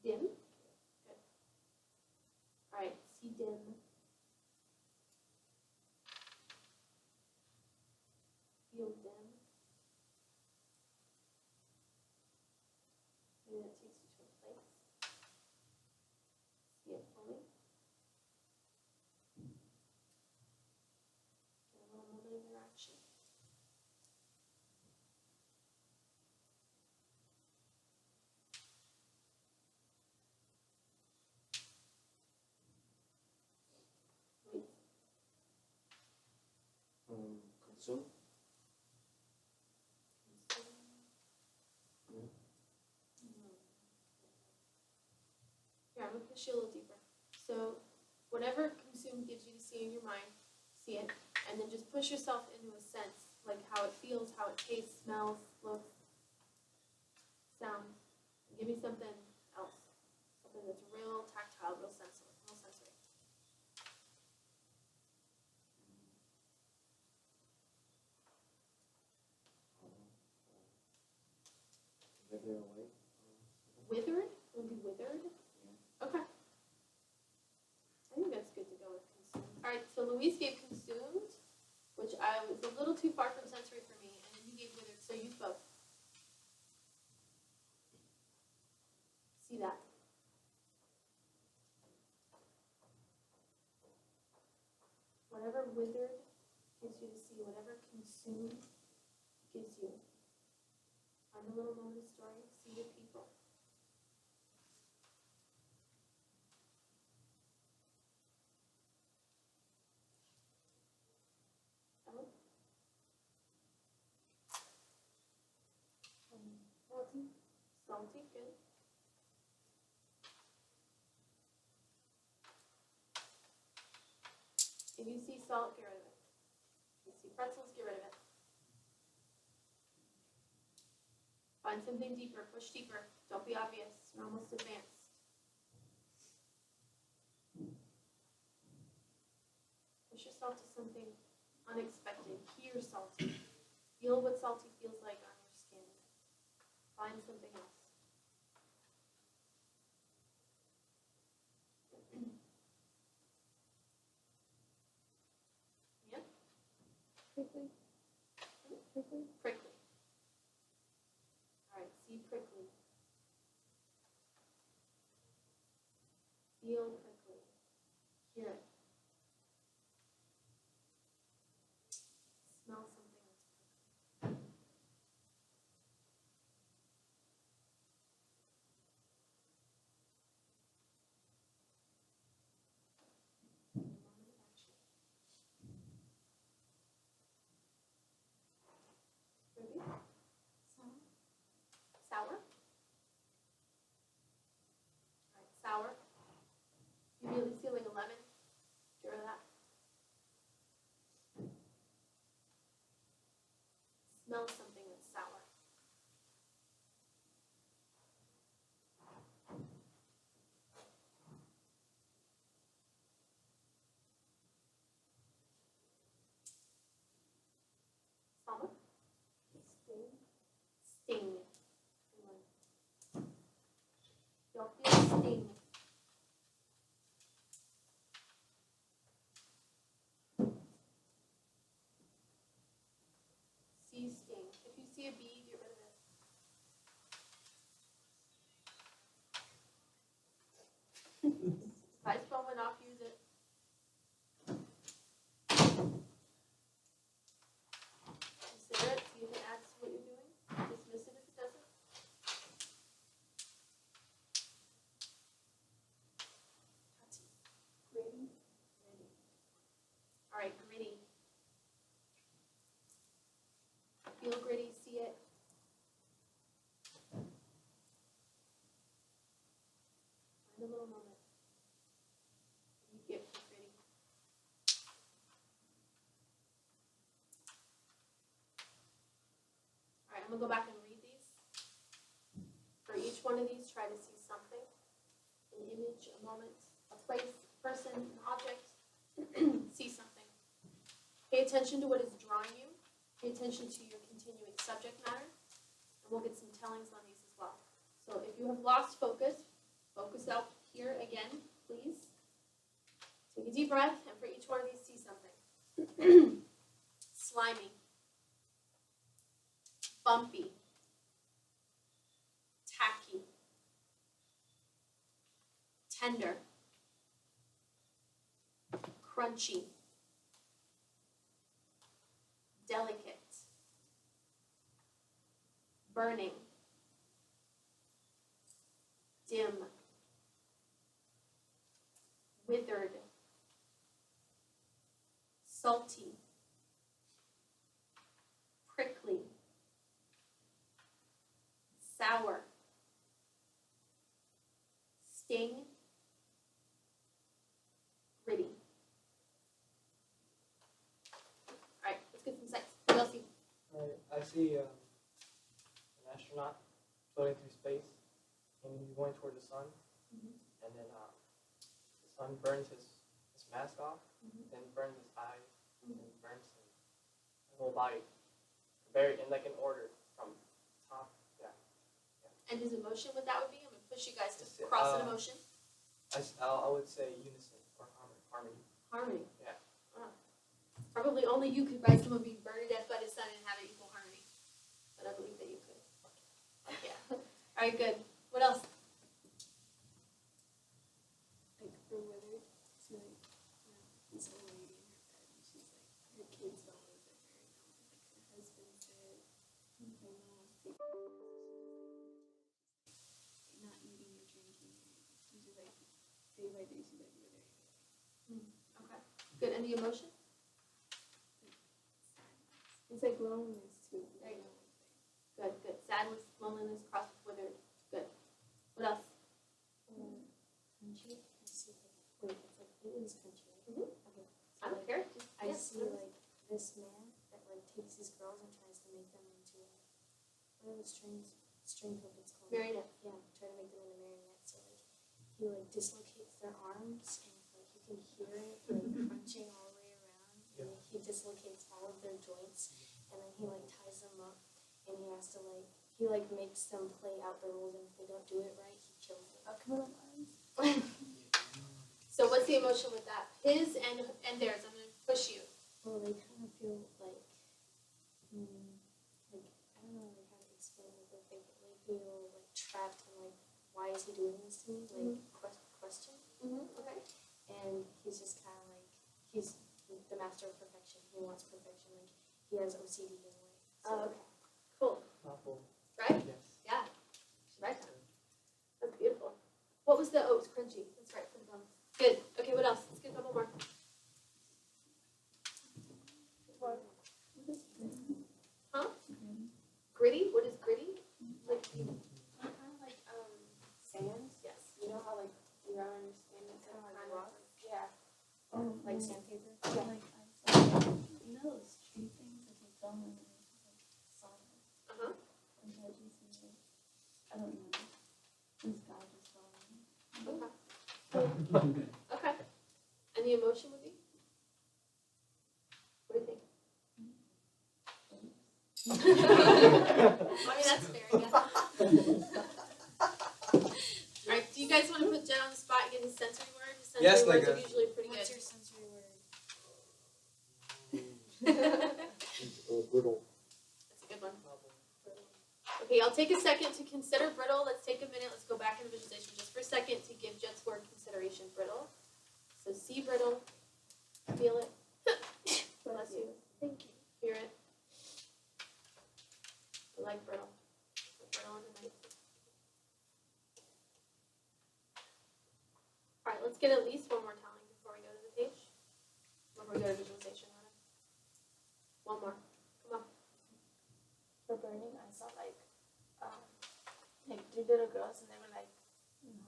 A: Dim? Good. All right, see dim. Feel dim. Maybe that takes you to a place. See it fully. Get a little moment of interaction. Wait.
C: Consume.
A: Here, I'm gonna push you a little deeper. So, whatever consume gives you to see in your mind, see it, and then just push yourself into a sense, like how it feels, how it tastes, smells, looks, sounds. Give me something else. it's real tactile, real sensory, real sensory.
C: Wither away.
A: Withered? It would be withered? Okay. I think that's good to go with consumed. Alright, so Luis gave consumed, which I was a little too far from sensory for me, and then you gave withered, so use both. See that? Whatever withered gives you to see, whatever consumed gives you. Find a little moment of story, see the people. Ellen?
E: Salty.
A: Salty, good. If you see salt, get rid of it. If you see pretzels, get rid of it. Find something deeper, push deeper. Don't be obvious. You're almost advanced. Push yourself to something unexpected. Hear salty. Feel what salty feels like on your skin. Find something else. Yeah?
F: Prickly. Prickly.
A: Prickly. All right, see prickly. Feel prickly. Hear it. Smell something that's prickly. Moment of action. Ruby? Sour? All right, sour. You really feeling a lemon? Get rid of that. Smell something that's sour. Salma?
F: Sting.
A: Sting. Good one. You'll feel sting. See sting. If you see a bee, get rid of it. If I spell one off, use it. Consider it, see if it adds to what you're doing. Dismiss it if it doesn't.
F: Gritty.
A: Gritty. All right, gritty. Feel gritty, see it. Find a little moment. You get for gritty. All right, I'm gonna go back and read these. For each one of these, try to see something, an image, a moment, a place, a person, an object. See something. Pay attention to what is drawing you. Pay attention to your continuing subject matter, and we'll get some tellings on these as well. So if you have lost focus, focus out here again, please. Take a deep breath, and for each one of these, see something. Slimy. Bumpy. Tacky. Tender. Crunchy. Delicate. Burning. Dim. Withered. Salty. Prickly. Sour. Sting. Gritty. All right, let's get some sights. What else you?
B: Alright, I see an astronaut floating through space, and he's going toward the sun.
A: Mhm.
B: and then the sun burns his mask off, then burns his eyes, and then burns his whole body, very in like an order from top. Yeah.
A: And his emotion, what that would be? I'm gonna push you guys to
B: It's,
A: cross an emotion.
B: I would say unison or harmony.
A: Harmony.
B: Yeah.
A: Probably only you could write someone being burned to death by the sun and have it equal harmony. But I believe that you could. Yeah. All right, good. What else?
D: Like her Willard, she like, this old lady in her bed, and she's like, her kids don't live with her anymore. Like her husband's dead, her mom wants to take care of her, so she's not eating or drinking. She's just like, day by day, she's like withering away.
A: Okay. Good. And the emotion?
D: It's like loneliness too.
A: There you go. Good, good. Sadness, loneliness, crossed with withered. Good. What else?
E: Country. I see like wait, it's like it is country. Right?
A: Mhm.
E: Okay. So,
A: I don't
E: like,
A: care.
E: I
A: Yeah,
E: see
A: whatever.
E: like this man that like takes these girls and tries to make them into what are the string puppets called?
A: Marionette.
E: Yeah, try to make them into marionettes. So like he like dislocates their arms and like you can hear it like crunching all the way around. And like, he dislocates all of their joints and then he like ties them up and he has to like he like makes them play out the rules and if they don't do it right he kills them.
A: So what's the emotion with that? His and theirs. I'm gonna push you.
E: Well, they kind of feel like I don't know like how to explain it, but they feel like trapped and like why is he doing this to me? Like question.
A: Okay.
E: And he's just kind of like he's the master of perfection. He wants perfection. Like he has OCD in a way. So,
A: Oh, okay. Cool.
B: Apple.
A: Right?
B: Yes.
A: Yeah. Right. That's beautiful. What was the oats? Crunchy. That's right for the gums. Good. Okay. What else? Let's get a couple more. Huh? Gritty. What is gritty? Like.
F: Kind of like sand.
A: Yes.
F: You know how like you don't understand it, kind of like rock. Yeah.
E: like sandpaper.
G: Like I saw, you know those tree things that they film and it's like solid. And so I just see like, I don't know. This guy just saw me.
A: Okay. Okay. And the emotion would be? What do you think? I mean, that's fair, yeah. Alright, do you guys want to put Jen on the spot and get his sensory word? His sensory
B: Yes,
A: words
B: nigga.
A: are usually pretty
E: What's
A: good.
E: your sensory word?
C: Brittle.
A: That's a good one. Okay, I'll take a second to consider brittle. Let's take a minute. Let's go back into visualization just for a second to give Jet's word consideration. Brittle. So see brittle. Feel it. Bless you.
E: Thank you.
A: Hear it. I like brittle. Brittle on the night. Alright, let's get at least one more telling before we go to the page. Before we go to visualization, rather. One more. Come on.
F: For burning, I saw like three little girls, and they were like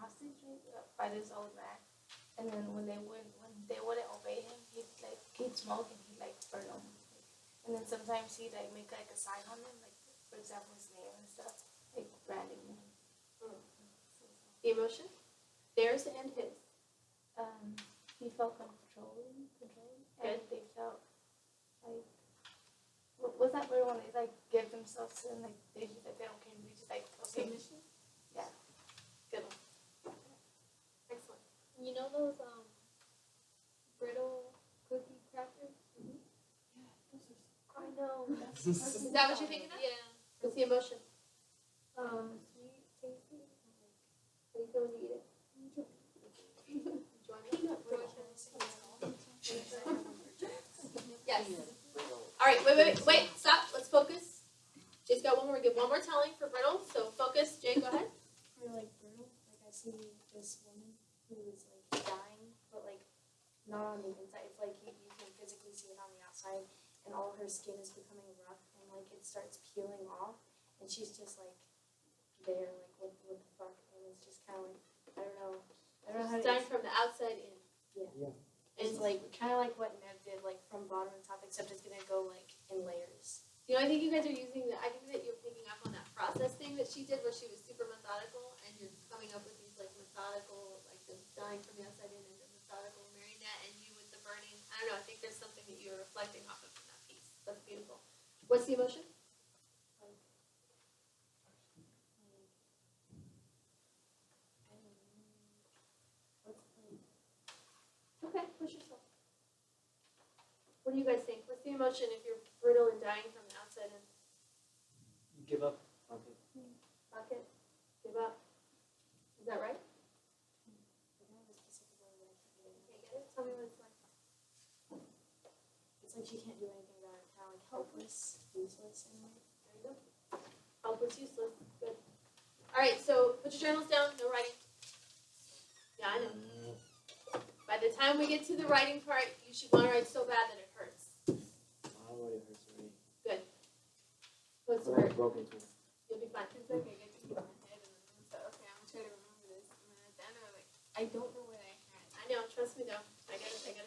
F: hostage by this old man. And then when they wouldn't obey him, he'd smoke and he'd like burn them. And then sometimes he'd like make like a sign on them, like for example his name and stuff, like branding them.
A: The emotion? Theirs and his.
F: He felt controlling, and they felt like what's that word when they like give themselves to them, like they don't care, they just like okay.
A: Submission?
F: Yeah.
A: Good one. Excellent.
D: You know those brittle cookie crackers?
F: I know.
A: Is that what you're thinking of?
D: Yeah.
A: What's the emotion?
D: Sweet, tasty. How do you feel when you eat it?
A: Enjoyment?
E: Enjoyment.
A: Yes. Alright, wait, stop. Let's focus. Jay's got one more. Give one more telling for brittle. So focus. Jay, go ahead.
E: For like brittle, like I see this woman who is like dying, but like not on the inside. It's like you can physically see it on the outside, and all her skin is becoming rough, and like it starts peeling off, and she's just like there, like what the fuck, and it's just kind of like I don't know how
A: She's
E: to.
A: dying from the outside in.
E: Yeah. It's like kind of like what Nev did, like from bottom to top, except it's gonna go like in layers.
A: You know, I think you guys are using I think that you're picking up on that process thing that she did where she was super methodical and you're coming up with these like methodical, like the the emotion? Okay, push yourself. What do you guys think? What's the emotion if you're brittle and dying from the outside in?
C: You give up. Okay.
A: Bucket? Give up? Is that right?
E: I don't have a specific word that I can't
A: Can't
E: remember.
A: get it? Tell me what it's like.
E: It's like she can't do anything about it, kind of like helpless, useless in a way.
A: There you go. Helpless, useless. Good. All right, so put your journals down. No writing. Yeah, I know. By the time we get to the writing part, you should want to write so bad that it hurts.
C: Already hurts already.
A: Good. What's the
C: But I
A: word?
C: broke into it.
A: You'll be fine.
D: It's like I get to keep my head and then it's like, okay, I'm trying to remember this. And then at the end I'm like, I don't know what I had.
A: I know. Trust me, though. I got a thing.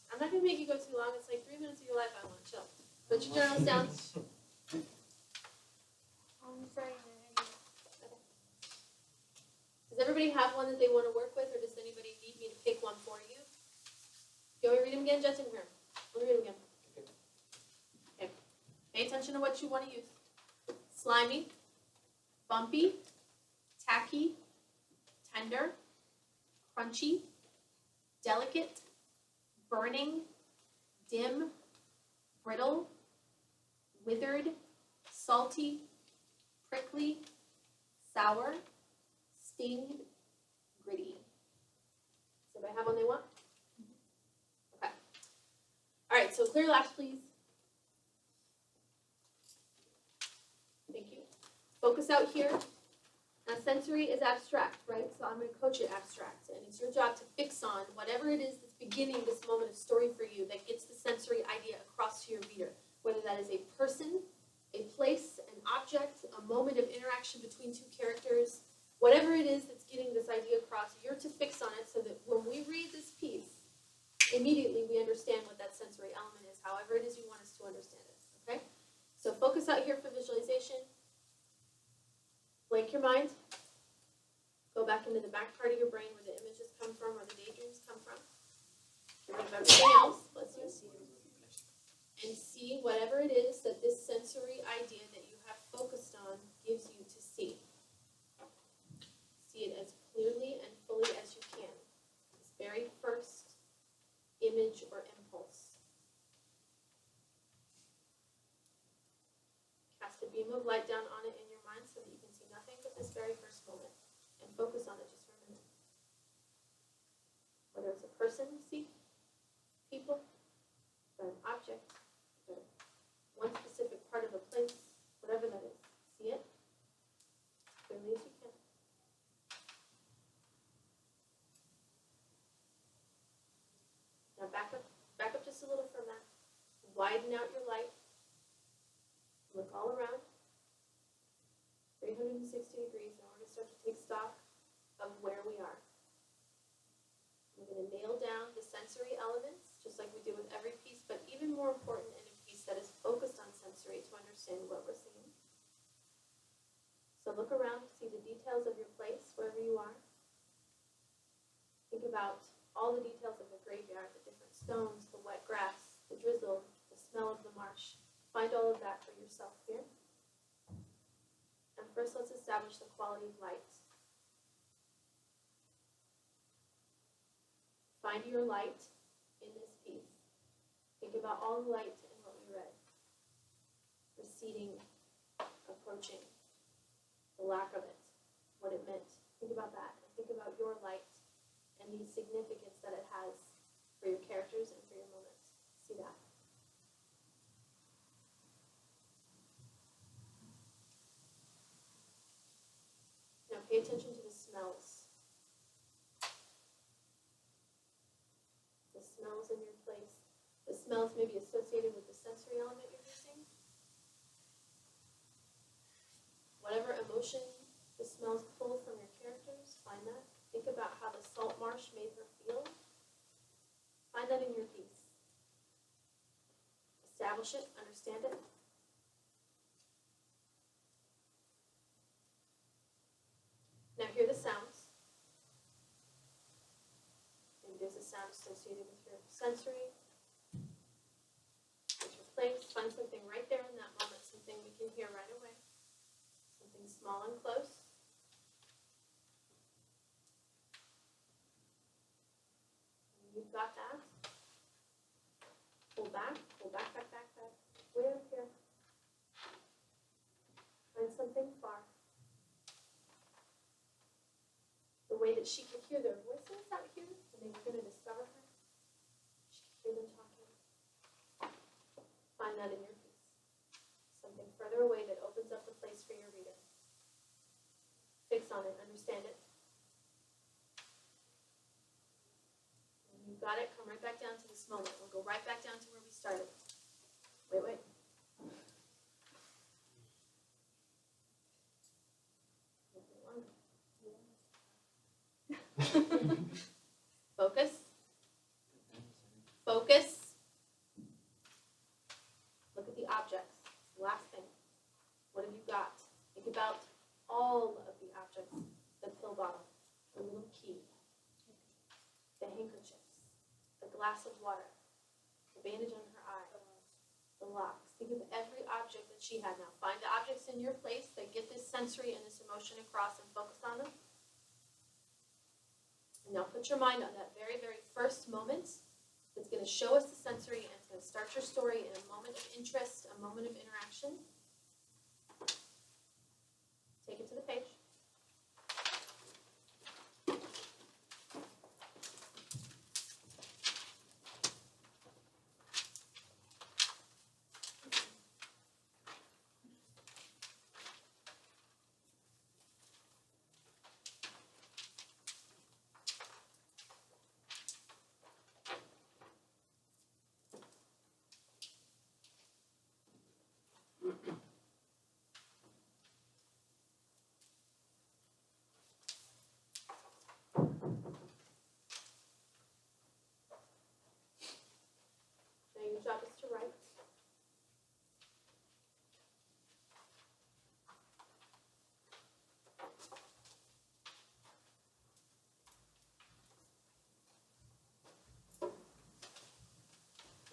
A: I'm not gonna make you go too long. It's like 3 minutes of your life. I want to chill. Put your journals down.
D: I'm trying to
A: Does everybody have one that they want to work with, or does anybody need me to pick one for you? Do you want me to read them again, Justin? Here. Let me read them again. Okay. Pay attention to what you want to use. Slimy, bumpy, tacky, tender, crunchy, delicate, burning, dim, brittle, withered, salty, prickly, sour, stinged, gritty. Does everybody have one they want? Okay. All right, so clear laps, please. Thank you. Focus out here. Now, sensory is abstract, right? So I'm going to coach it abstract. And it's your job to fix on whatever it is that's beginning this moment of story for you that gets the sensory idea across to your reader. Whether that is a person, a place, an object, a moment of interaction between two characters, whatever it is that's getting this idea across, you're to fix on it so that when we read this piece, immediately we understand what that sensory element is, however it is you want us to understand it, okay? So focus out here for visualization. Blank your mind. Go back into the back part of your brain where the images come from, where the daydreams come from. Get rid of everything else, bless you. And see whatever it is that this sensory idea that you have focused on gives you to see. See it as clearly and fully as you can. This very first image or impulse. Cast a beam of light down on it in your mind so that you can see nothing but this very first moment. And focus on it just for a minute. Whether it's a person you see, people, or an object, or one specific part of a place, whatever that is. See it as clearly as you can. Now back up just a little from that. Widen out your light. Look all around. 360 degrees. Now we're going to start to take stock of where we are. We're going to nail down the sensory elements, just like we do with every piece, but even more important in a piece that is focused on sensory to understand what we're seeing. So look around, see the details of your place, wherever you are. Think about all the details of the graveyard, the different stones, the wet grass, the drizzle, the smell of the marsh. Find all of that for yourself here. And first, let's establish the quality of light. Find your light in this piece. Think about all the light in what we read. Receding, approaching, the lack of it, what it meant. Think about that. And think about your light and the significance that it has for your characters and for your moments. See that? Now pay attention to the smells. The smells in your place. The smells may be associated with the sensory element you're using. Whatever emotion the smells pull from your characters, find that. Think about how the salt marsh made her feel. Find that in your piece. Establish it, understand it. Now hear the sounds. Maybe there's a sound associated with your sensory, with your place. Find something right there in that moment, something you can hear right away. Something small and close. You've got that. Pull back, back, back, back. Way up here. Find something far. The way that she could hear their voices out here when they were going to discover her. She could hear them talking. Find that in your piece. Something further away that opens up the place for your reader. Fix on it, understand it. When you've got it, come right back down to this moment. We'll go right back down to where we started. Wait. Focus. Focus. Look at the objects. Last thing. What have you got? Think about all of the objects. The pill bottle, the little key, the handkerchiefs, the glass of water, the bandage on her eye, the locks. Think of every object that she had now. Find the objects in your place that get this sensory and this emotion across and focus on them. And now put your mind on that very, very first moment that's going to show us the sensory and it's going to start your story in a moment of interest, a moment of interaction. Take it to the page. Now your job is to write.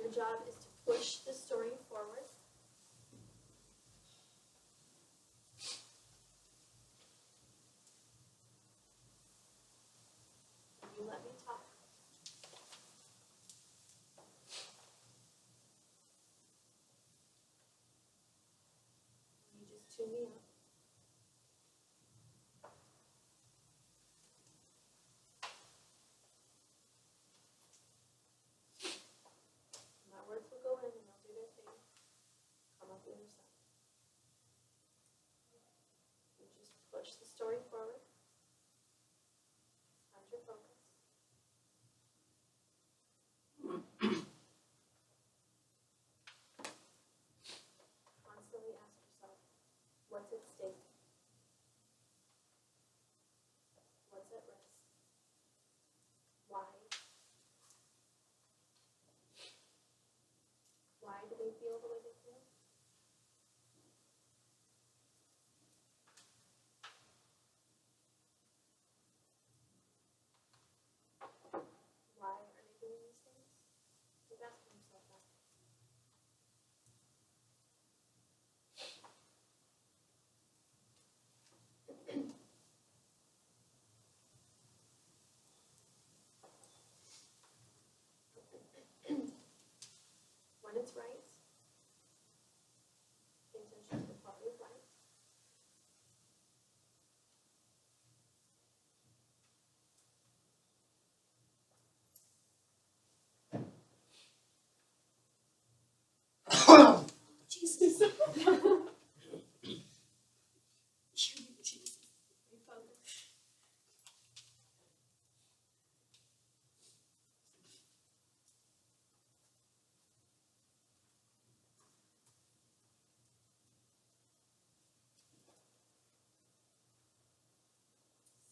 A: Your job is to push the story forward. You let me talk. You just tune me out. My words will go in and they'll do their thing. Come out the other side. You just push the story forward. Find your focus. Constantly ask yourself, what's at stake? What's at risk? Why? Why do they feel the way they feel? Why are they doing these things? Keep asking yourself that. When it's right, pay attention to the quality of life.
D: Jesus. Jesus.
A: Refocus.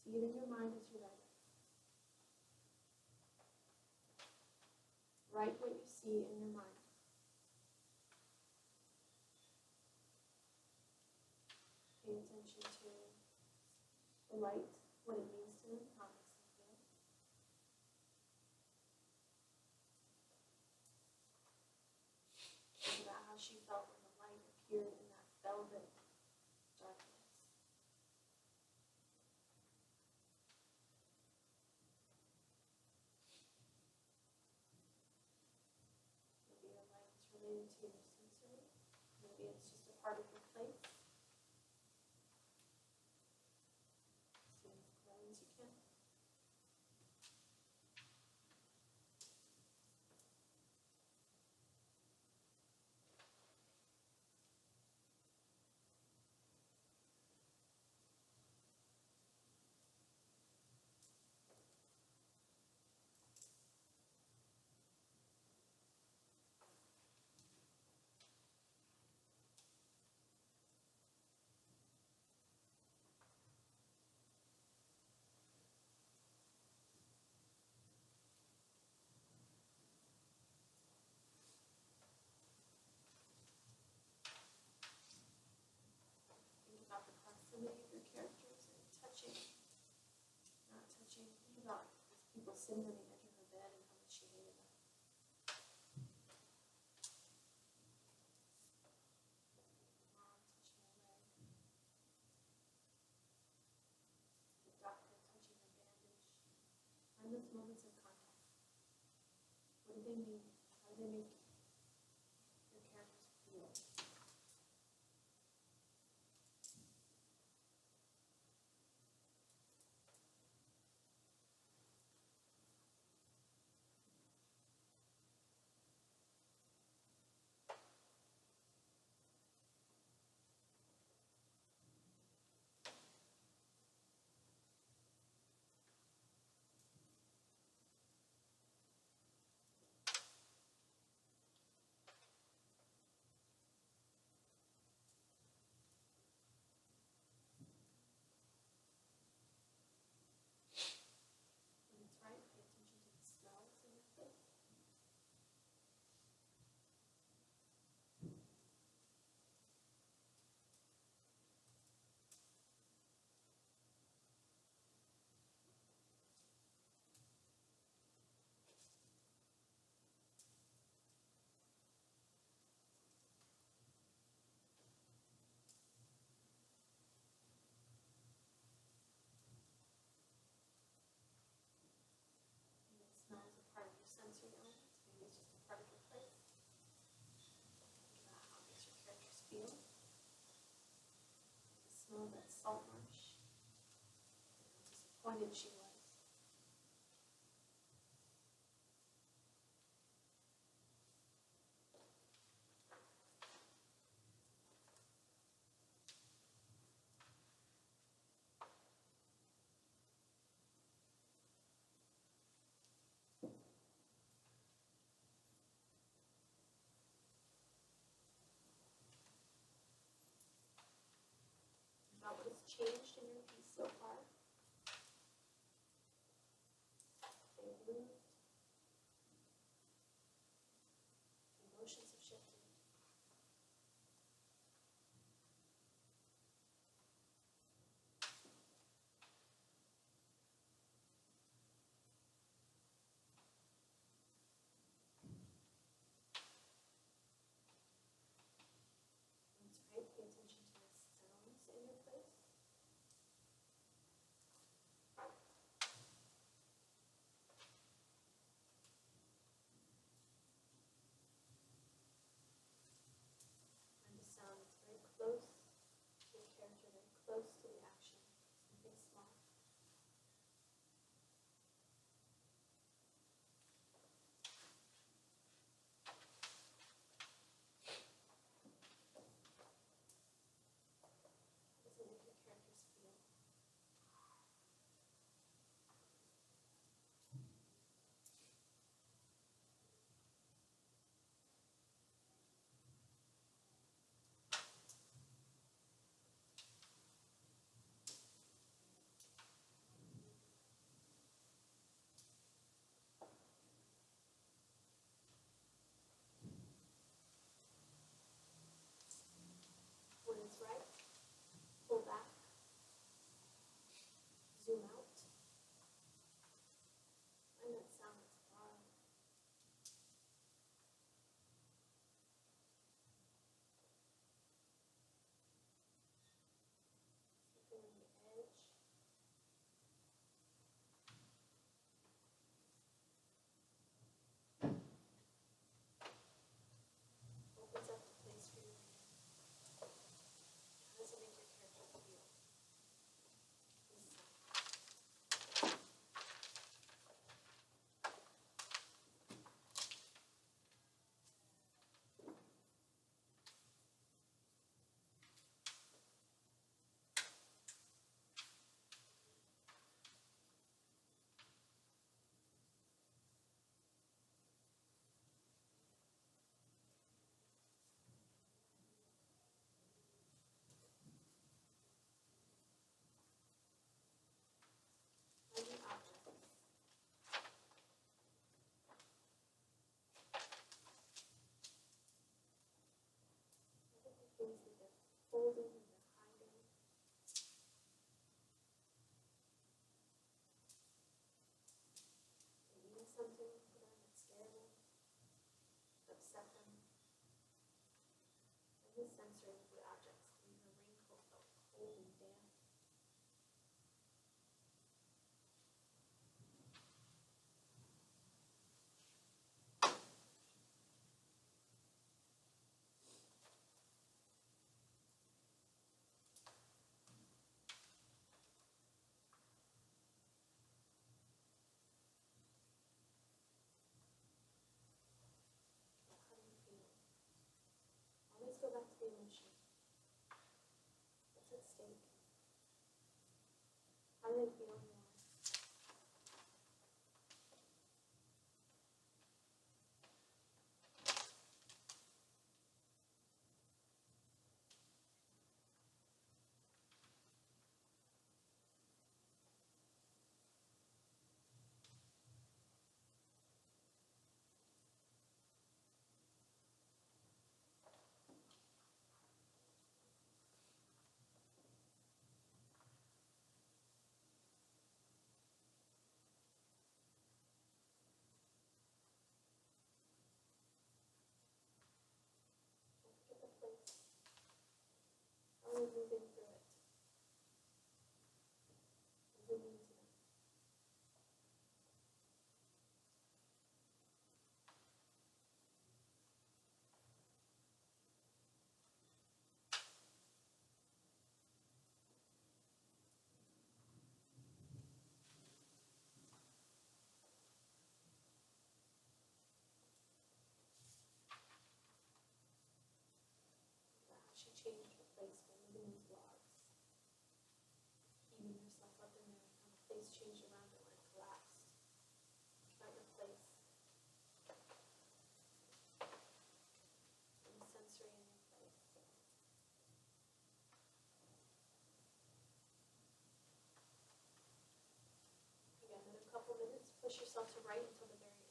A: See it in your mind as you write it. Write what you see in your mind. Pay attention to the light, what it means to them, how it makes them feel. Think about how she felt when the light appeared in that bell be it's just a part of your place. So as clearly as you can. Think about the proximity of your characters and touching, not touching. Think about these people sitting on the edge of her bed and how much she hated them. Mom touching her leg. The doctor touching her bandage. Find those moments of contact. What do they mean? How do they make your characters feel? When it's right, pay attention to the smells in your place. Maybe the smell is a part of your sensory elements. Maybe it's just a part of your place. Think about how it makes your characters feel. The smell of that salt marsh. How disappointed she was. About what has changed in your piece so far. They've moved. Emotions have shifted. That's right. Pay attention to the sounds in your place.
F: something for them that scared them, upset them. And his sensory with objects. I mean, her raincoat felt cold and damp. How do you feel? Always go back to the emotion. What's at stake? How do they feel in your life? Don't forget the place. How are you moving through it? What does it mean to them? About how she changed her place by moving those logs, heaving herself up in there, how the place changed around her when it collapsed. About your place. And the sensory in your place. Again, another couple minutes. Push yourself to right until the very end.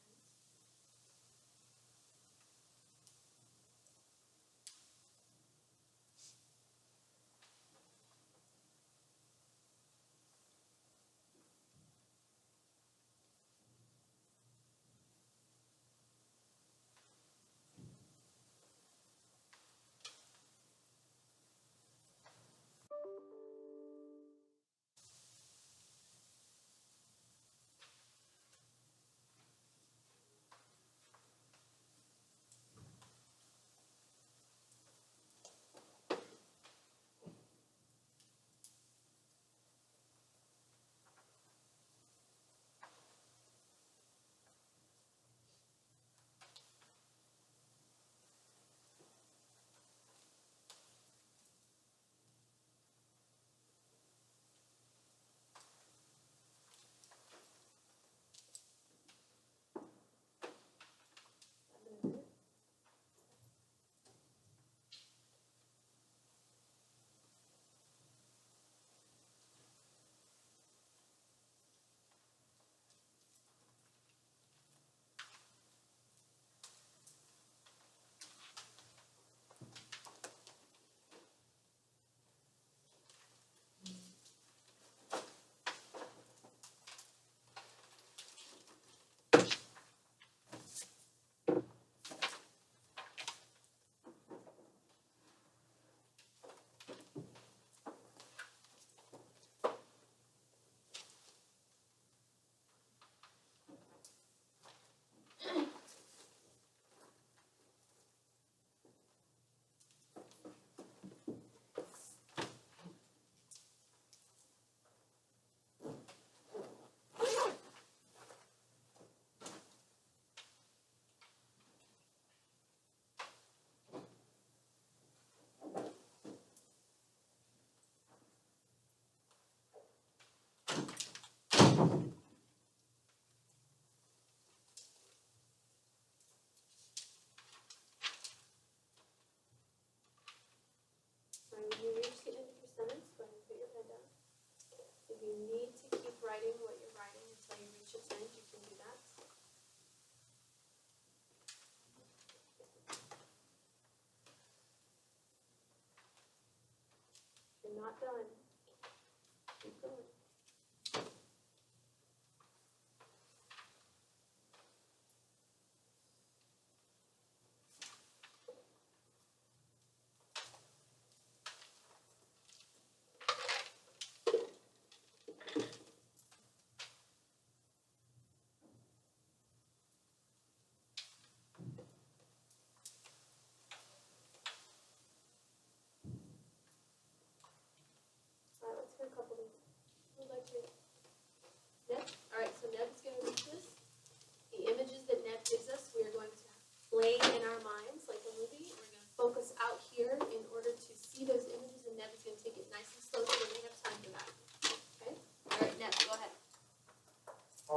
F: That been a minute? Sorry, when you reach the end of your sentence, go ahead and put your pen down. If you need to keep writing what you're writing until you reach its end, you can do that. You're not done. Keep going.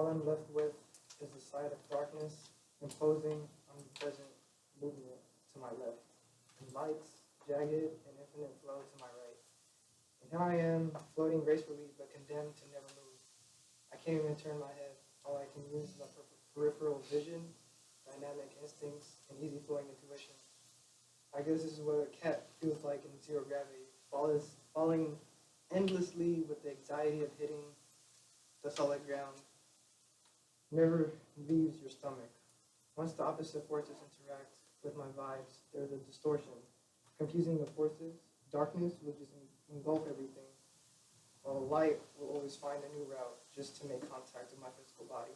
B: all I'm left with is the sight of darkness imposing on the present movement to my left, and lights, jagged and infinite flow to my right. And here I am, floating gracefully but condemned to never move. I can't even turn my head. All I can use is my peripheral vision, dynamic instincts, and easy-flowing intuition. I guess this is what a cat feels like in zero gravity, falling endlessly with the anxiety of hitting the solid ground. Never leaves your stomach. Once the opposite forces interact with my vibes, there's a distortion, confusing the forces. Darkness will just engulf everything, while light will always find a new route just to make contact with my physical body.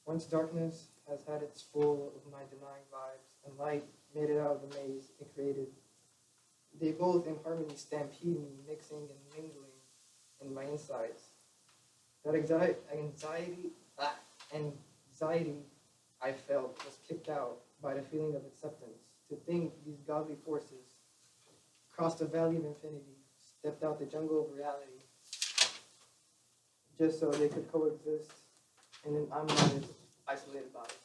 B: Once darkness has had its full of my denying vibes, and light made it out of the maze it created, they both in harmony stampede me, mixing and mingling in my insides. That anxiety I felt was kicked out by the feeling of acceptance. To think these godly forces crossed the valley of infinity, stepped out the jungle of reality, just so they could coexist in an unmanaged, isolated body.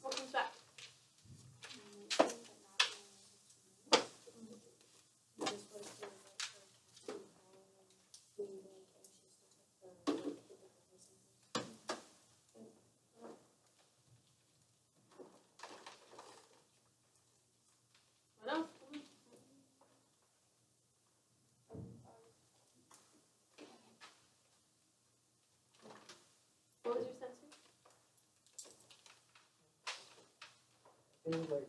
A: What comes back? What else? What was your sensory?
B: It was like a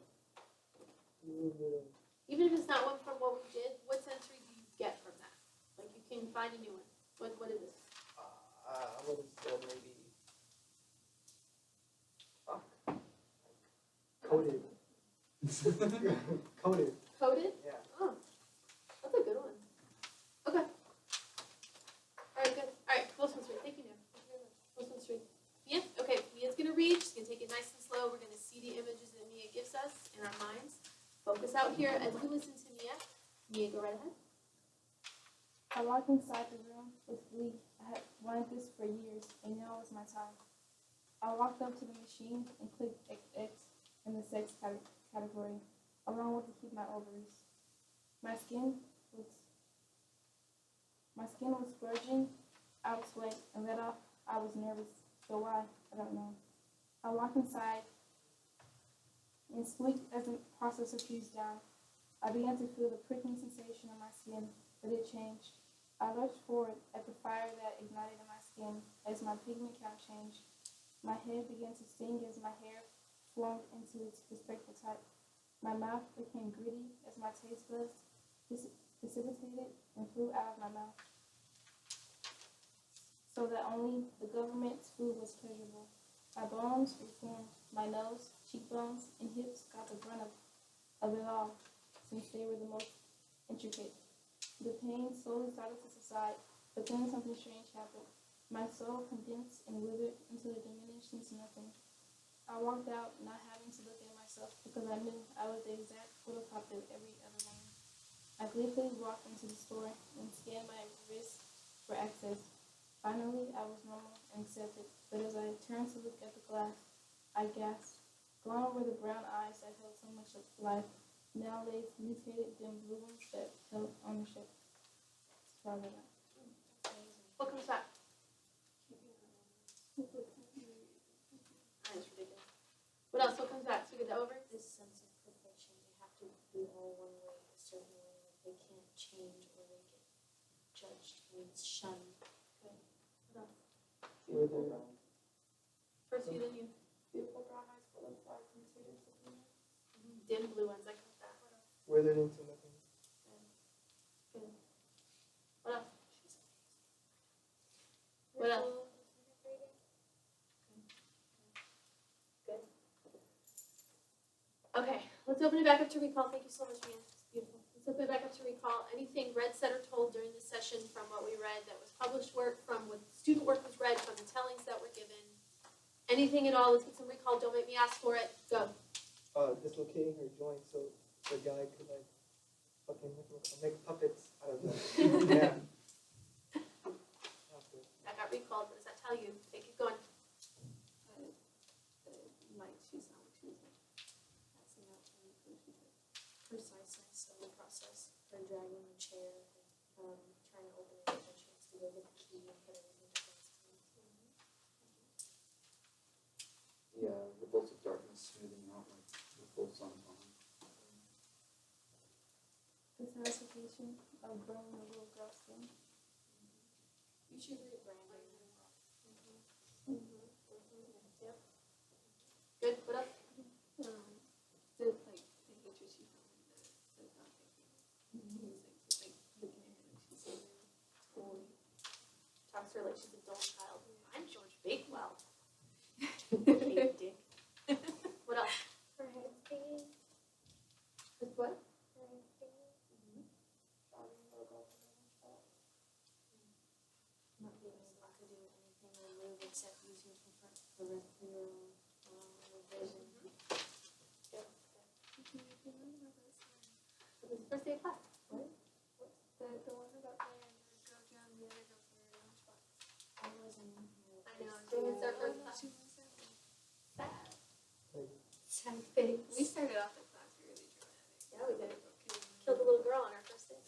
B: little bit of
A: Even if it's not one from what we did, what sensory do you get from that? Like you can find a new one. What is it?
B: I would have said maybe coated. Coated,
A: Coded?
B: yeah.
A: Oh, that's a good one. Okay. All right, good. All right, close one street. Thank you, Nick. Thank you very much. Close one street. Mia? Okay, Mia's going to read. She's going to take it nice and slow. We're going to see the images that Mia gives us in our minds. Focus out here as we listen to Mia. Mia, go right ahead.
D: I walked inside the room with glee. I had wanted this for years, and now was my time. I walked up to the machine and clicked XX in the sex category, along with to keep my ovaries. My skin was splurging out sweat and let off. I was nervous, but why? I don't know. I walked inside and squeaked as the processor fused down. I began to feel the pricking sensation on my skin, but it changed. I lurched forward at the fire that ignited in my skin as my pigment count changed. My head began to sting as my hair flung into its respectful type. My mouth became gritty as my taste buds precipitated and flew out of my mouth, so that only the government's food was pleasurable. My bones reformed. My nose, cheekbones, and hips got the brunt of it all, since they were the most intricate. The pain slowly started to subside, but then something strange happened. My soul condensed and withered until it diminished into nothing. I walked out, not having to look at myself, because I knew I was the exact photocopy of every other woman. I gleefully walked into the store and scanned my wrist for access. Finally, I was normal and accepted, but as I turned to look at the glass, I gasped. Gone were the brown eyes that held so much of life. Now lay mutated dim blue ones that held ownership. That's all I got.
A: What comes back? That's ridiculous. What else? What comes back? So we get that over?
E: This sense of perfection, they have to be all one way, a certain way. Like they can't change or they get judged and shunned.
B: Were there
A: First you, then you.
F: Beautiful brown eyes full of flowers and sweet and sickness.
A: Dim blue ones. I got that. What else?
B: were there into nothing?
A: Good. What else? What else? Good. Okay, let's open it back up to recall. Thank you so much, Mia. It's beautiful. Let's open it back up to recall. Anything read, said, or told during this session from what we read that was published work, from what student work was read, from the tellings that were given. Anything at all. Let's get some recall. Don't make me ask for it. Go.
B: Dislocating her joint so the guy could like fucking make puppets out of them. Yeah.
A: That got recalled. What does that tell tell you. Okay, keep going.
E: Like she's not what she was like. Passing out and she's like precise in the process. Her dragging the chair, trying to open it, and she has to go get the key and put everything in place.
C: Yeah, the bolts of darkness smoothing out like the bolts on a bomb.
D: The satisfaction of burning a little girl's skin.
E: You should read Brandon.
A: Yep. Good. What else?
E: The hatred she felt like not thinking. Like looking at her like she's so toy.
A: Talks to her like she's a dull child. I'm George Bakewell.
E: Hey, dick.
A: What else?
F: Her head thingy.
A: With what?
F: Her head thingy. Driving the little girl to the lunchbox.
E: Not being able to do anything or move except use your peripheral vision.
A: First day of class.
F: The one about the girl drowned, the other girl for her lunchbox.
E: I wasn't in here.
A: I know. Damon's our first class.
F: Sad.
E: Sad face.
F: We started off the class really dramatic.
A: Yeah, we did. Killed a little girl on our first day.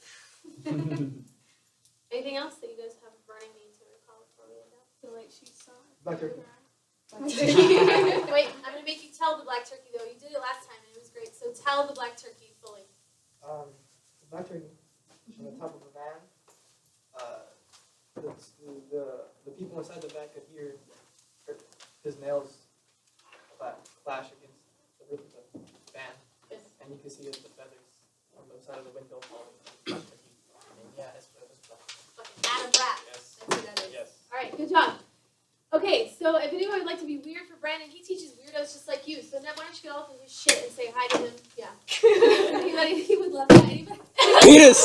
A: Anything else that you guys have burning need to recall before we end up?
F: So like she saw
B: Black turkey.
A: Wait, I'm gonna make you tell the black turkey though. You did it last time and it was great. So tell the black turkey fully.
B: The black turkey on the top of the van. The people inside the van could hear his nails clash against the roof of the van,
A: Yes.
B: and you could see the feathers on the side of the window falling on the black turkey. And yeah, that's what it was black.
A: Fucking Adam Bratt.
B: Yes.
A: That's who that is.
B: Yes.
A: All right, good job. Okay, so if anyone would like to be weird for Brandon, he teaches weirdos just like you. So Ned, why don't you get off of his shit and say hi to him? Yeah. Anybody? He would love that. Anybody?
B: Penis!